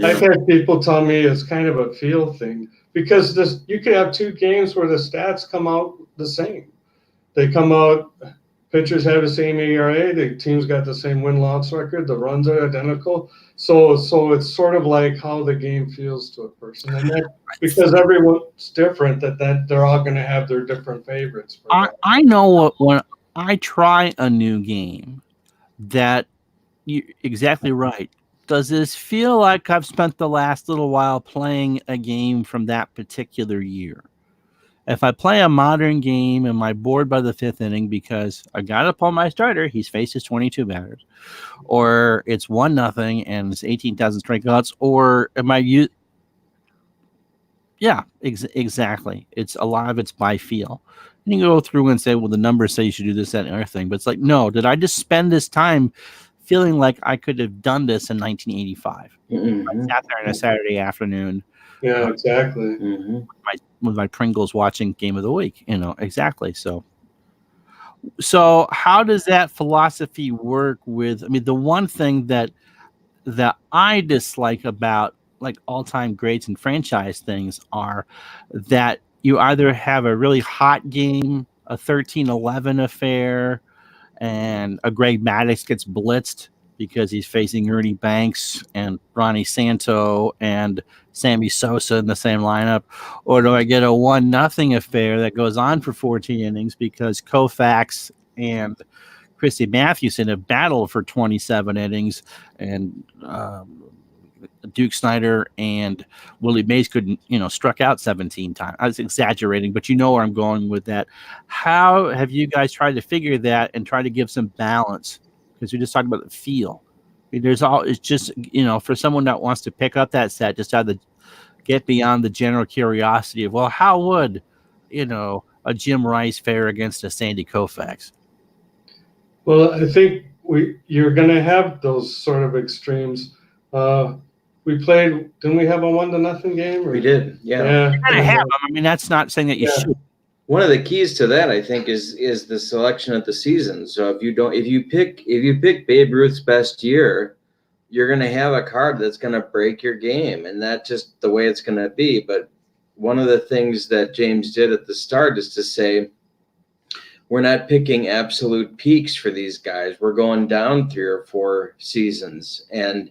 I've had people tell me it's kind of a feel thing, because you could have 2 games where the stats come out the same. They come out, pitchers have the same ERA, the team's got the same win-loss record, the runs are identical. So it's sort of like how the game feels to a person, and that because everyone's different, that they're all going to have their different favorites. I know when I try a new game, that you're exactly right. Does this feel like I've spent the last little while playing a game from that particular year? If I play a modern game, am I bored by the 5th inning because I got to pull my starter, he's faced his 22 batters, or it's 1-0 and it's 18,000 strikeouts, or am I Yeah, exactly. It's a lot of it's by feel. And you go through and say, well, the numbers say you should do this, that, and other thing. But it's like, no, did I just spend this time feeling like I could have done this in 1985? mm-hmm. I sat there on a Saturday afternoon. Yeah, exactly. Mm-hmm. With my Pringles watching Game of the Week, exactly. So how does that philosophy work with, I mean, the one thing that I dislike about like all-time greats and franchise things are that you either have a really hot game, a 13-11 affair, and a Greg Maddux gets blitzed because he's facing Ernie Banks and Ronnie Santo and Sammy Sosa in the same lineup, or do I get a 1-0 affair that goes on for 14 innings because Koufax and Christy Mathewson have battled for 27 innings, and Duke Snyder and Willie Mays couldn't, struck out 17 times. I was exaggerating, but you know where I'm going with that. How have you guys tried to figure that and try to give some balance? Because we just talked about the feel. I mean, it's just, for someone that wants to pick up that set, just have to get beyond the general curiosity of, well, how would, a Jim Rice fare against a Sandy Koufax? Well, I think you're going to have those sort of extremes. We played. Didn't we have a 1-0 game? We did. Yeah. Yeah. I have them. I mean, that's not saying that you should. One of the keys to that, I think, is the selection of the season. So if you pick Babe Ruth's best year, you're going to have a card that's going to break your game, and that's just the way it's going to be. But one of the things that James did at the start is to say, we're not picking absolute peaks for these guys. We're going down 3 or 4 seasons, and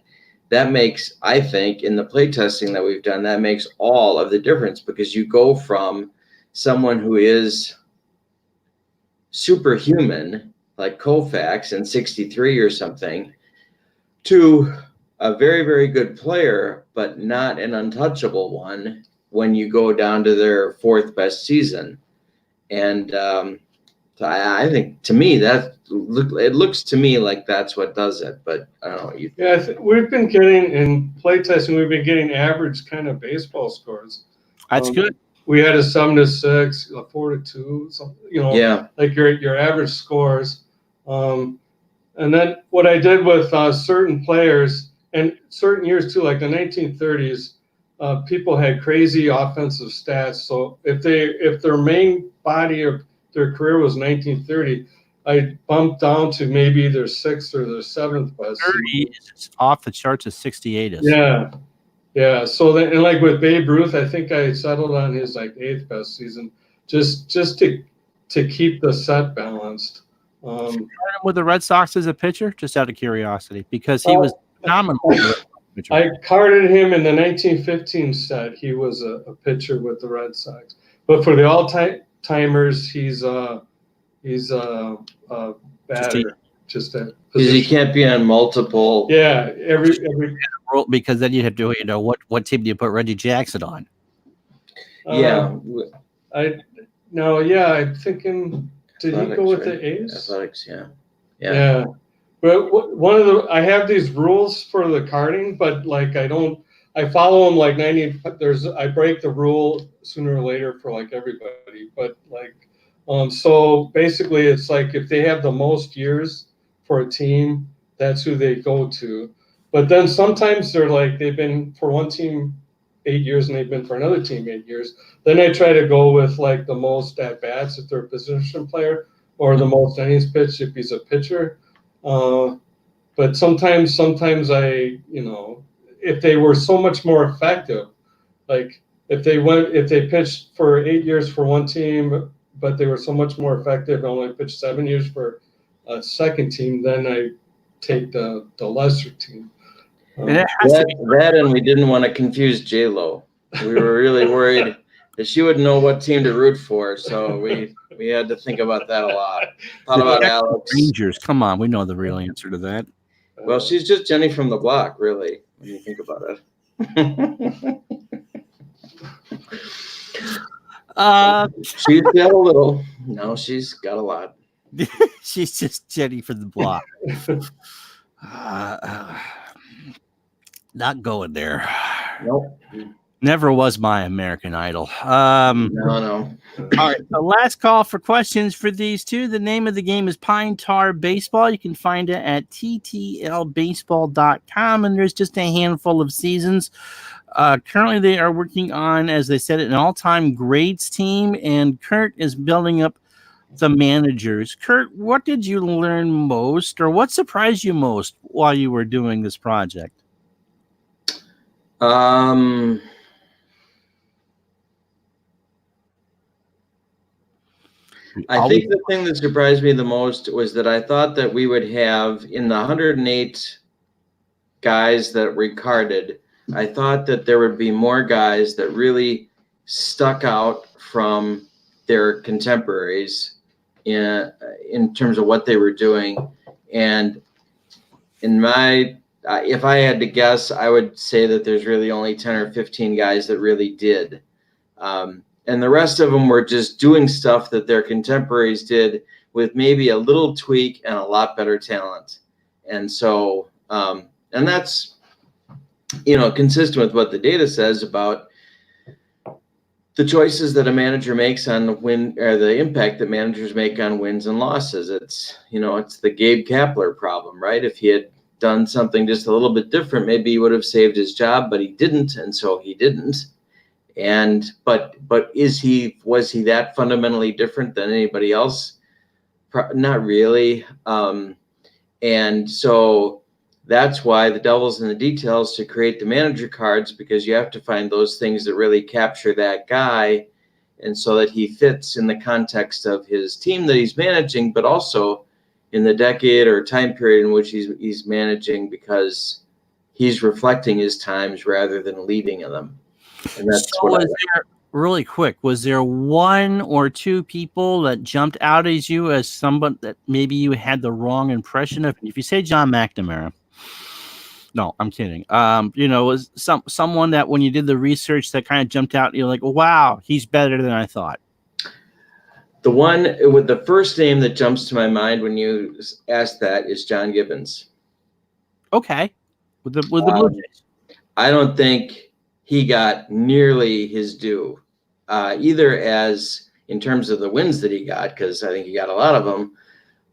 that makes, I think, in the play testing that we've done, that makes all of the difference, because you go from someone who is superhuman, like Koufax in 63 or something, to a very, very good player, but not an untouchable one when you go down to their 4th best season. And so I think, to me, it looks to me like that's what does it, but I don't know what you think. Yeah, we've been getting, in playtesting, we've been getting average kind of baseball scores. That's good. We had a 7-6, a 4-2, something, like your average scores. And then what I did with certain players and certain years too, like the 1930s, people had crazy offensive stats. So if their main body of their career was 1930. I bumped down to maybe their 6th or their 7th best 30 is off the charts of 68 is. Yeah. Yeah. So then, and like with Babe Ruth, I think I settled on his like 8th best season, just to keep the set balanced. With the Red Sox as a pitcher, just out of curiosity, because he was phenomenal. I carded him in the 1915 set. He was a pitcher with the Red Sox, but for the all-timers, he's a batter. Just a Because he can't be on multiple. Yeah, every because then you have to what team do you put Reggie Jackson on? Yeah. I'm thinking. Did he go with the A's? Athletics, yeah. Yeah. But I have these rules for the carding, but like I follow them like 90. I break the rule sooner or later for like everybody, but like, so basically it's like if they have the most years for a team, that's who they go to. But then sometimes they've been for one team 8 years and they've been for another team 8 years. Then I try to go with like the most at bats if they're a position player, or the most innings pitched if he's a pitcher. But sometimes I, if they were so much more effective, like if they pitched for 8 years for one team, but they were so much more effective and only pitched 7 years for a second team, then I take the lesser team. That and we didn't want to confuse J-Lo. We were really worried that she wouldn't know what team to root for, so we had to think about that a lot. Thought about Alex. Rangers, come on, we know the real answer to that. Well, she's just Jenny from the block, really, when you think about it. She's got a little. No, she's got a lot. She's just Jenny from the block. Not going there. Nope. Never was my American Idol. No. All right. The last call for questions for these two. The name of the game is Pine Tar Baseball. You can find it at ttlbaseball.com, and there's just a handful of seasons. Currently, they are working on, as they said, an all-time grades team, and Kurt is building up the managers. Kurt, what did you learn most, or what surprised you most while you were doing this project? I think the thing that surprised me the most was that I thought that we would have, in the 108 guys that we carded, I thought that there would be more guys that really stuck out from their contemporaries in terms of what they were doing. And if I had to guess, I would say that there's really only 10 or 15 guys that really did. And the rest of them were just doing stuff that their contemporaries did with maybe a little tweak and a lot better talent. And so, and that's, consistent with what the data says about the choices that a manager makes on win, or the impact that managers make on wins and losses. It's, it's the Gabe Kapler problem, right? If he had done something just a little bit different, maybe he would have saved his job, but he didn't. And so he didn't. But was he that fundamentally different than anybody else? Not really. And so that's why the devil's in the details to create the manager cards, because you have to find those things that really capture that guy, and so that he fits in the context of his team that he's managing, but also in the decade or time period in which he's managing, because he's reflecting his times rather than leading in them. And that's really quick, was there one or two people that jumped out at you as someone that maybe you had the wrong impression of? If you say John McNamara, no, I'm kidding. Was someone that when you did the research that kind of jumped out, you're like, wow, he's better than I thought. The one with the first name that jumps to my mind when you ask that is John Gibbons. Okay, with the Blue Jays. I don't think he got nearly his due, either as in terms of the wins that he got, because I think he got a lot of them,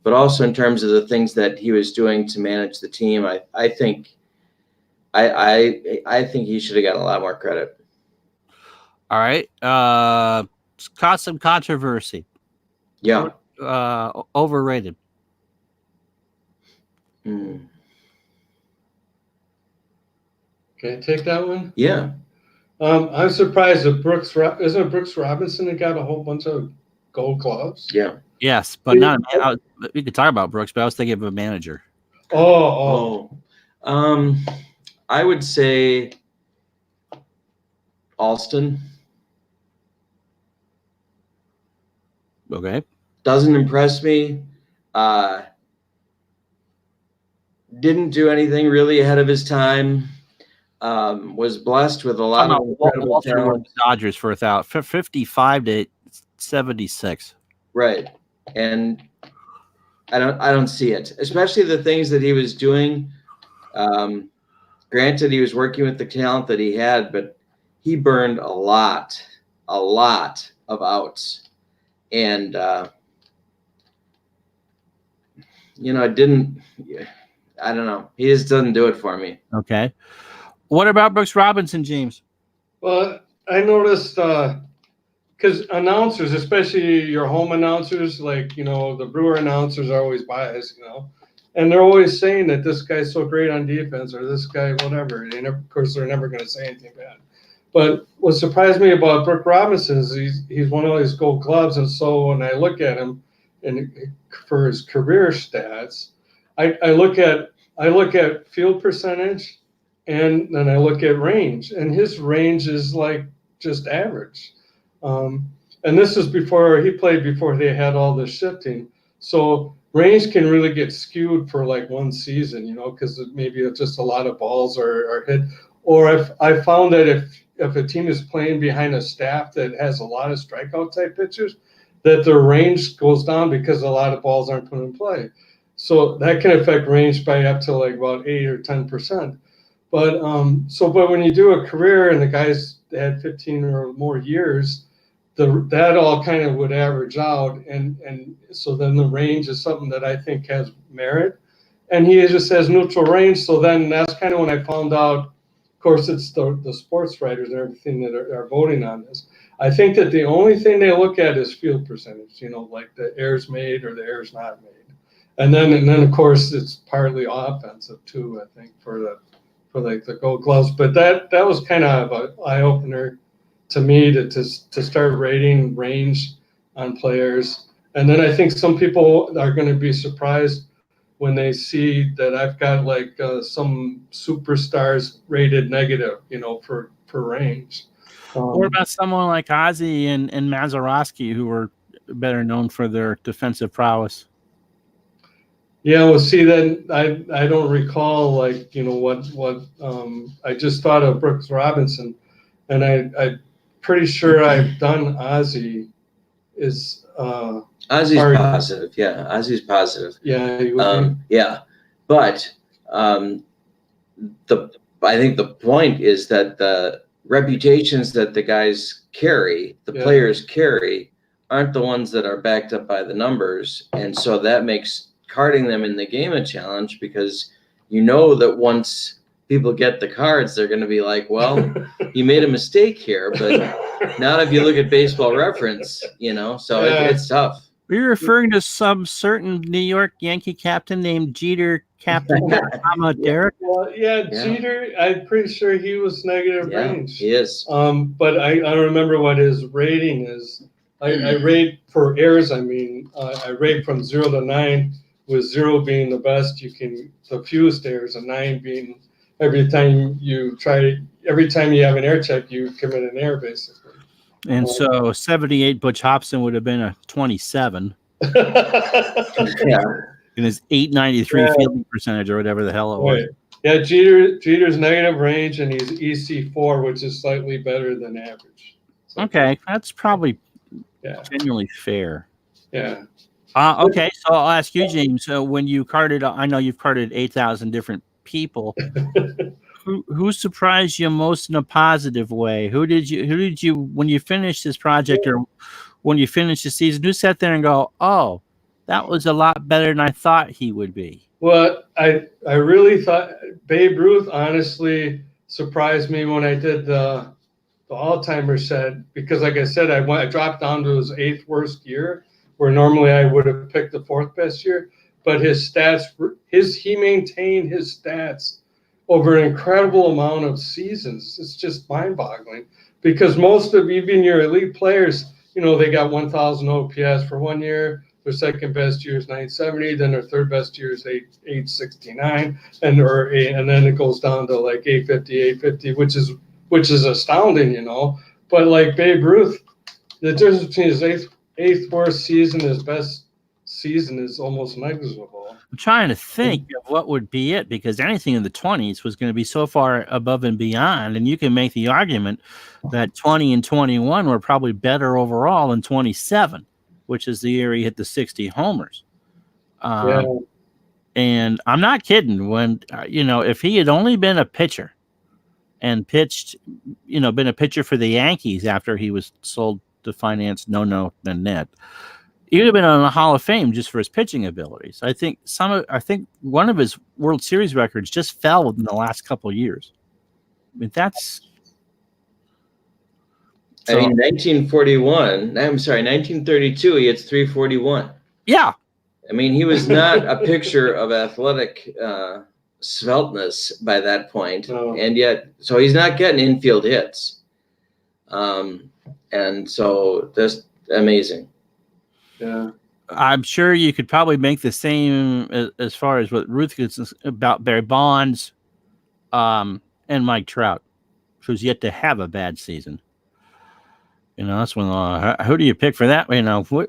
but also in terms of the things that he was doing to manage the team. I think he should have got a lot more credit. All right, caused some controversy. Yeah. Overrated. Mm. Can I take that one? Yeah. I'm surprised that isn't it Brooks Robinson that got a whole bunch of gold gloves? Yeah. Yes, but not. We could talk about Brooks, but I was thinking of a manager. Oh. I would say Alston. Okay. Doesn't impress me. Didn't do anything really ahead of his time. Was blessed with a lot of incredible Walter with talent. the Dodgers for 55 to 76. Right. And I don't see it, especially the things that he was doing. Granted, he was working with the talent that he had, but he burned a lot of outs. And, it didn't, I don't know. He just doesn't do it for me. Okay. What about Brooks Robinson, James? Well, I noticed because announcers, especially your home announcers, like, the Brewer announcers are always biased, and they're always saying that this guy's so great on defense or this guy, whatever. Of course, they're never going to say anything bad. But what surprised me about Brooks Robinson is he's won all these gold gloves. And so when I look at him and for his career stats, I look at field percentage and then I look at range, and his range is like just average. And this is before he played, before they had all this shifting. So range can really get skewed for like one season, because maybe it's just a lot of balls are hit. Or if I found that if a team is playing behind a staff that has a lot of strikeout type pitchers, that their range goes down because a lot of balls aren't put in play. So that can affect range by up to like about 8 or 10%. But but when you do a career and the guys had 15 or more years, that all kind of would average out, and so then the range is something that I think has merit, and he just has neutral range. So then that's kind of when I found out. Of course, it's the sports writers and everything that are voting on this. I think that the only thing they look at is field percentage, like the errors made or the errors not made, and then of course it's partly offensive too. I think for like the gold gloves, but that was kind of an eye opener to me to start rating range on players. And then I think some people are going to be surprised when they see that I've got like some superstars rated negative, for range. What about someone like Ozzie and Mazeroski, who were better known for their defensive prowess? Yeah, well, see, then I don't recall like what I just thought of Brooks Robinson, and I'm pretty sure I've done Ozzie is Ozzie's positive. Yeah, Ozzie's positive. Yeah, he would be. Yeah, but I think the point is that the reputations that the guys carry, the players carry, aren't the ones that are backed up by the numbers, and so that makes carding them in the game a challenge, because that once people get the cards, they're going to be like, well, you made a mistake here, but not if you look at Baseball Reference, so it's tough. Are you referring to some certain New York Yankee captain named Jeter, Captain Derek? Well, Jeter, I'm pretty sure he was negative range. He is. But I don't remember what his rating is. I rate for errors. I mean, I rate from 0 to 9, with 0 being the best. The fewest errors, and 9 being every time you have an air check, you commit an error, basically. And so 78 Butch Hobson would have been a 27. Yeah. In his 893 fielding percentage or whatever the hell it was. Right. Yeah, Jeter's negative range, and he's EC4, which is slightly better than average. So, okay, that's probably genuinely fair. Yeah. Okay, so I'll ask you, James. So when you carded, I know you've carded 8,000 different people. Who surprised you most in a positive way? Who did you when you finished this project or when you finished the season? Who sat there and go, "Oh, that was a lot better than I thought he would be"? Well, I really thought Babe Ruth honestly surprised me when I did the all-timer set, because like I said, I dropped down to his 8th worst year, where normally I would have picked the fourth best year. But his stats, he maintained his stats over an incredible amount of seasons. It's just mind-boggling because most of even your elite players, they got 1,000 OPS for 1 year. Their second best year is 970. Then their third best year is 869, and then it goes down to like 850, which is astounding, But like Babe Ruth, the difference between his eighth worst season and his best season is almost negligible. I'm trying to think of what would be it, because anything in the 20s was going to be so far above and beyond, and you can make the argument that 20 and 21 were probably better overall than 27, which is the year he hit the 60 homers. And I'm not kidding when, if he had only been a pitcher and pitched, been a pitcher for the Yankees after he was sold to finance No and Ned, he would have been on the Hall of Fame just for his pitching abilities. I think one of his World Series records just fell in the last couple of years. I mean, that's. I mean, 1932, he hits 341. Yeah. I mean, he was not a picture of athletic svelteness by that point. No. And yet, so he's not getting infield hits. And so that's amazing. Yeah. I'm sure you could probably make the same as far as what Ruth gets about Barry Bonds and Mike Trout, who's yet to have a bad season. That's when who do you pick for that?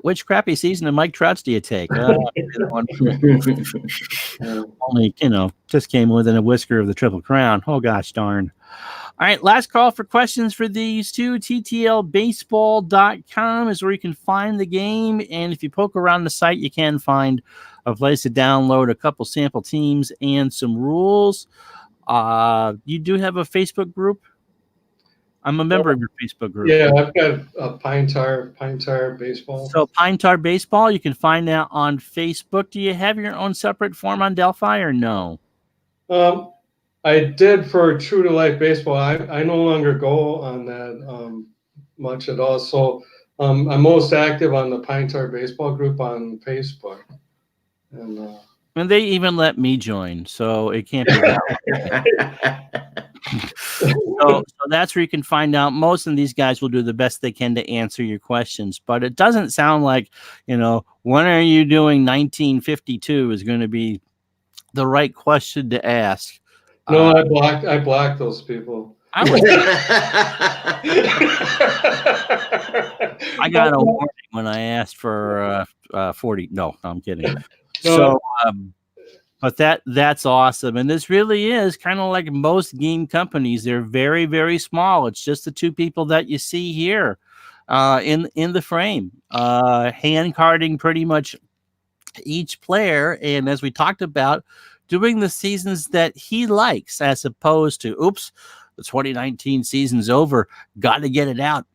Which crappy season of Mike Trout's do you take? Only, just came within a whisker of the Triple Crown. Oh, gosh darn. All right, last call for questions for these two. TTLbaseball.com is where you can find the game. And if you poke around the site, you can find a place to download a couple sample teams and some rules. You do have a Facebook group? I'm a member of your Facebook group. Yeah, I've got a Pine Tar Baseball. So Pine Tar Baseball, you can find that on Facebook. Do you have your own separate form on Delphi or no? I did for True to Life Baseball. I no longer go on that much at all. So I'm most active on the Pine Tar Baseball group on Facebook. And they even let me join, so it can't be that. So that's where you can find out. Most of these guys will do the best they can to answer your questions, but it doesn't sound like, when are you doing 1952 is going to be the right question to ask. No, I blocked those people. I got a warning when I asked for 40. No, I'm kidding. So, but that's awesome. And this really is kind of like most game companies. They're very, very small. It's just the two people that you see here in the frame, hand carding pretty much each player. And as we talked about, doing the seasons that he likes, as opposed to, oops, the 2019 season's over, got to get it out.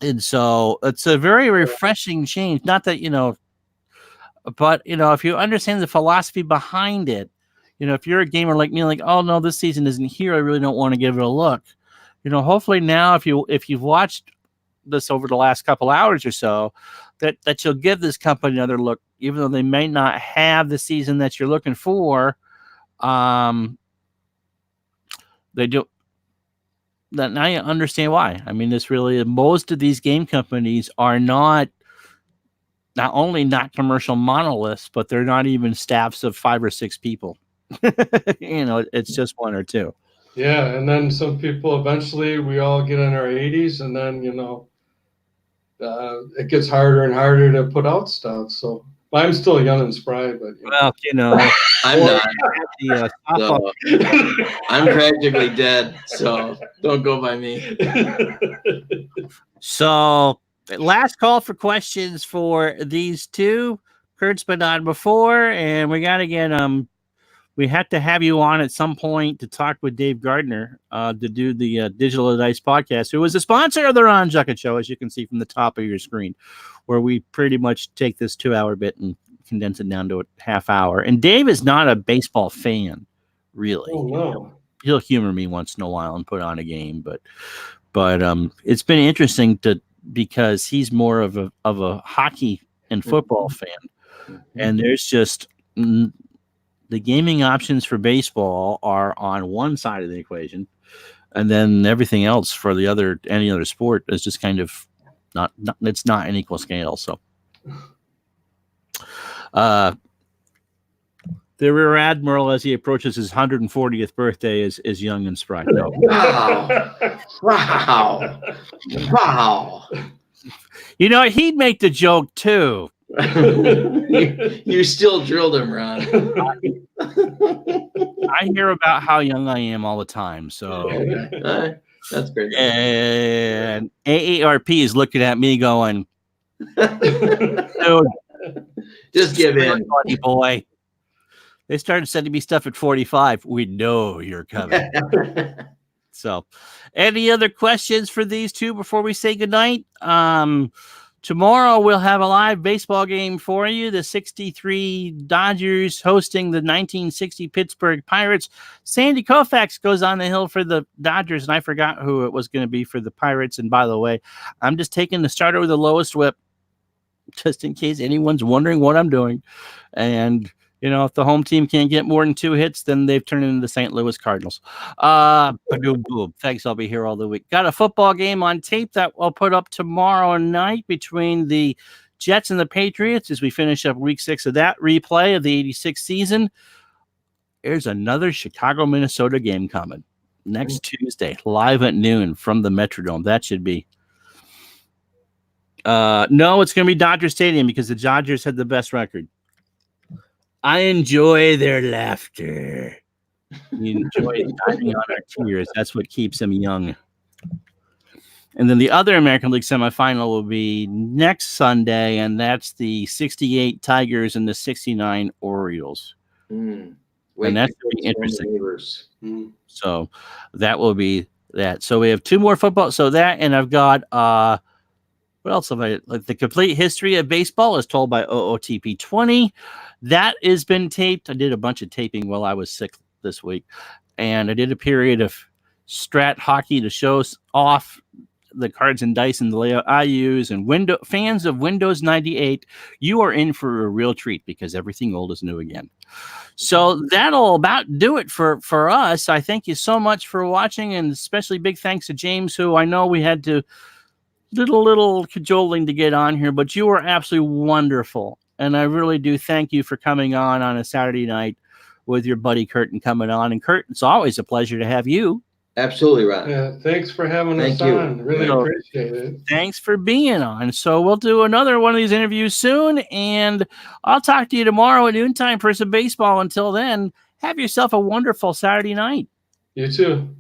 And so it's a very refreshing change. Not that, but, if you understand the philosophy behind it, if you're a gamer like me, like, oh, no, this season isn't here, I really don't want to give it a look. Hopefully now, if you've watched this over the last couple hours or so, that you'll give this company another look, even though they may not have the season that you're looking for. They do. That now you understand why. I mean, this really, most of these game companies are not only not commercial monoliths, but they're not even staffs of 5 or 6 people. It's just 1 or 2. Yeah, and then some people, eventually we all get in our 80s, and then it gets harder and harder to put out stuff. So I'm still young and spry, but I'm not. So, I'm practically dead, so don't go by me. So last call for questions for these two. Kurt's been on before, and we got to get we have to have you on at some point to talk with Dave Gardner to do the Digital Dice podcast, who is a sponsor of the Ron Juckett Show, as you can see from the top of your screen, where we pretty much take this 2-hour bit and condense it down to a half hour. And Dave is not a baseball fan, really. Oh, no. He'll humor me once in a while and put on a game, but it's been interesting to because he's more of a hockey and football fan, and there's just the gaming options for baseball are on one side of the equation, and then everything else for any other sport is just kind of not it's not an equal scale. So the Rear Admiral, as he approaches his 140th birthday, is young and spry. No. Wow. You know, he'd make the joke too. You still drilled him, Ron. I hear about how young I am all the time. So that's great. And AARP is looking at me going, dude, just give in, buddy boy. They started sending me stuff at 45. We know you're coming. So, any other questions for these two before we say goodnight? Tomorrow we'll have a live baseball game for you. The 63 Dodgers hosting the 1960 Pittsburgh Pirates. Sandy Koufax goes on the hill for the Dodgers, and I forgot who it was going to be for the Pirates. And by the way, I'm just taking the starter with the lowest whip, just in case anyone's wondering what I'm doing. And you know, if the home team can't get more than 2 hits, then they've turned into the St. Louis Cardinals. Thanks. I'll be here all the week. Got a football game on tape that I'll put up tomorrow night between the Jets and the Patriots as we finish up week 6 of that replay of the 86 season. There's another Chicago, Minnesota game coming next Tuesday, live at noon from the Metrodome. That should be. No, it's going to be Dodger Stadium because the Dodgers had the best record. I enjoy their laughter. You enjoy diving on our tears. That's what keeps them young. And then the other American League semifinal will be next Sunday, and that's the 68 Tigers and the 69 Orioles. And that's going to be interesting. So that will be that. So we have 2 more football. So that, and I've got what else have I? Like the complete history of baseball is told by OOTP 20. That has been taped. I did a bunch of taping while I was sick this week, and I did a period of strat hockey to show off the cards and dice and the layout I use. And fans of Windows 98, you are in for a real treat because everything old is new again. So that'll about do it for us. I thank you so much for watching, and especially big thanks to James, who I know we had to little cajoling to get on here, but you were absolutely wonderful. And I really do thank you for coming on a Saturday night with your buddy Kurt and coming on. And Kurt, it's always a pleasure to have you. Absolutely, Ron. Yeah, thanks for having us on. Really appreciate it. Thanks for being on. So we'll do another one of these interviews soon, and I'll talk to you tomorrow at noontime for some baseball. Until then, have yourself a wonderful Saturday night. You too.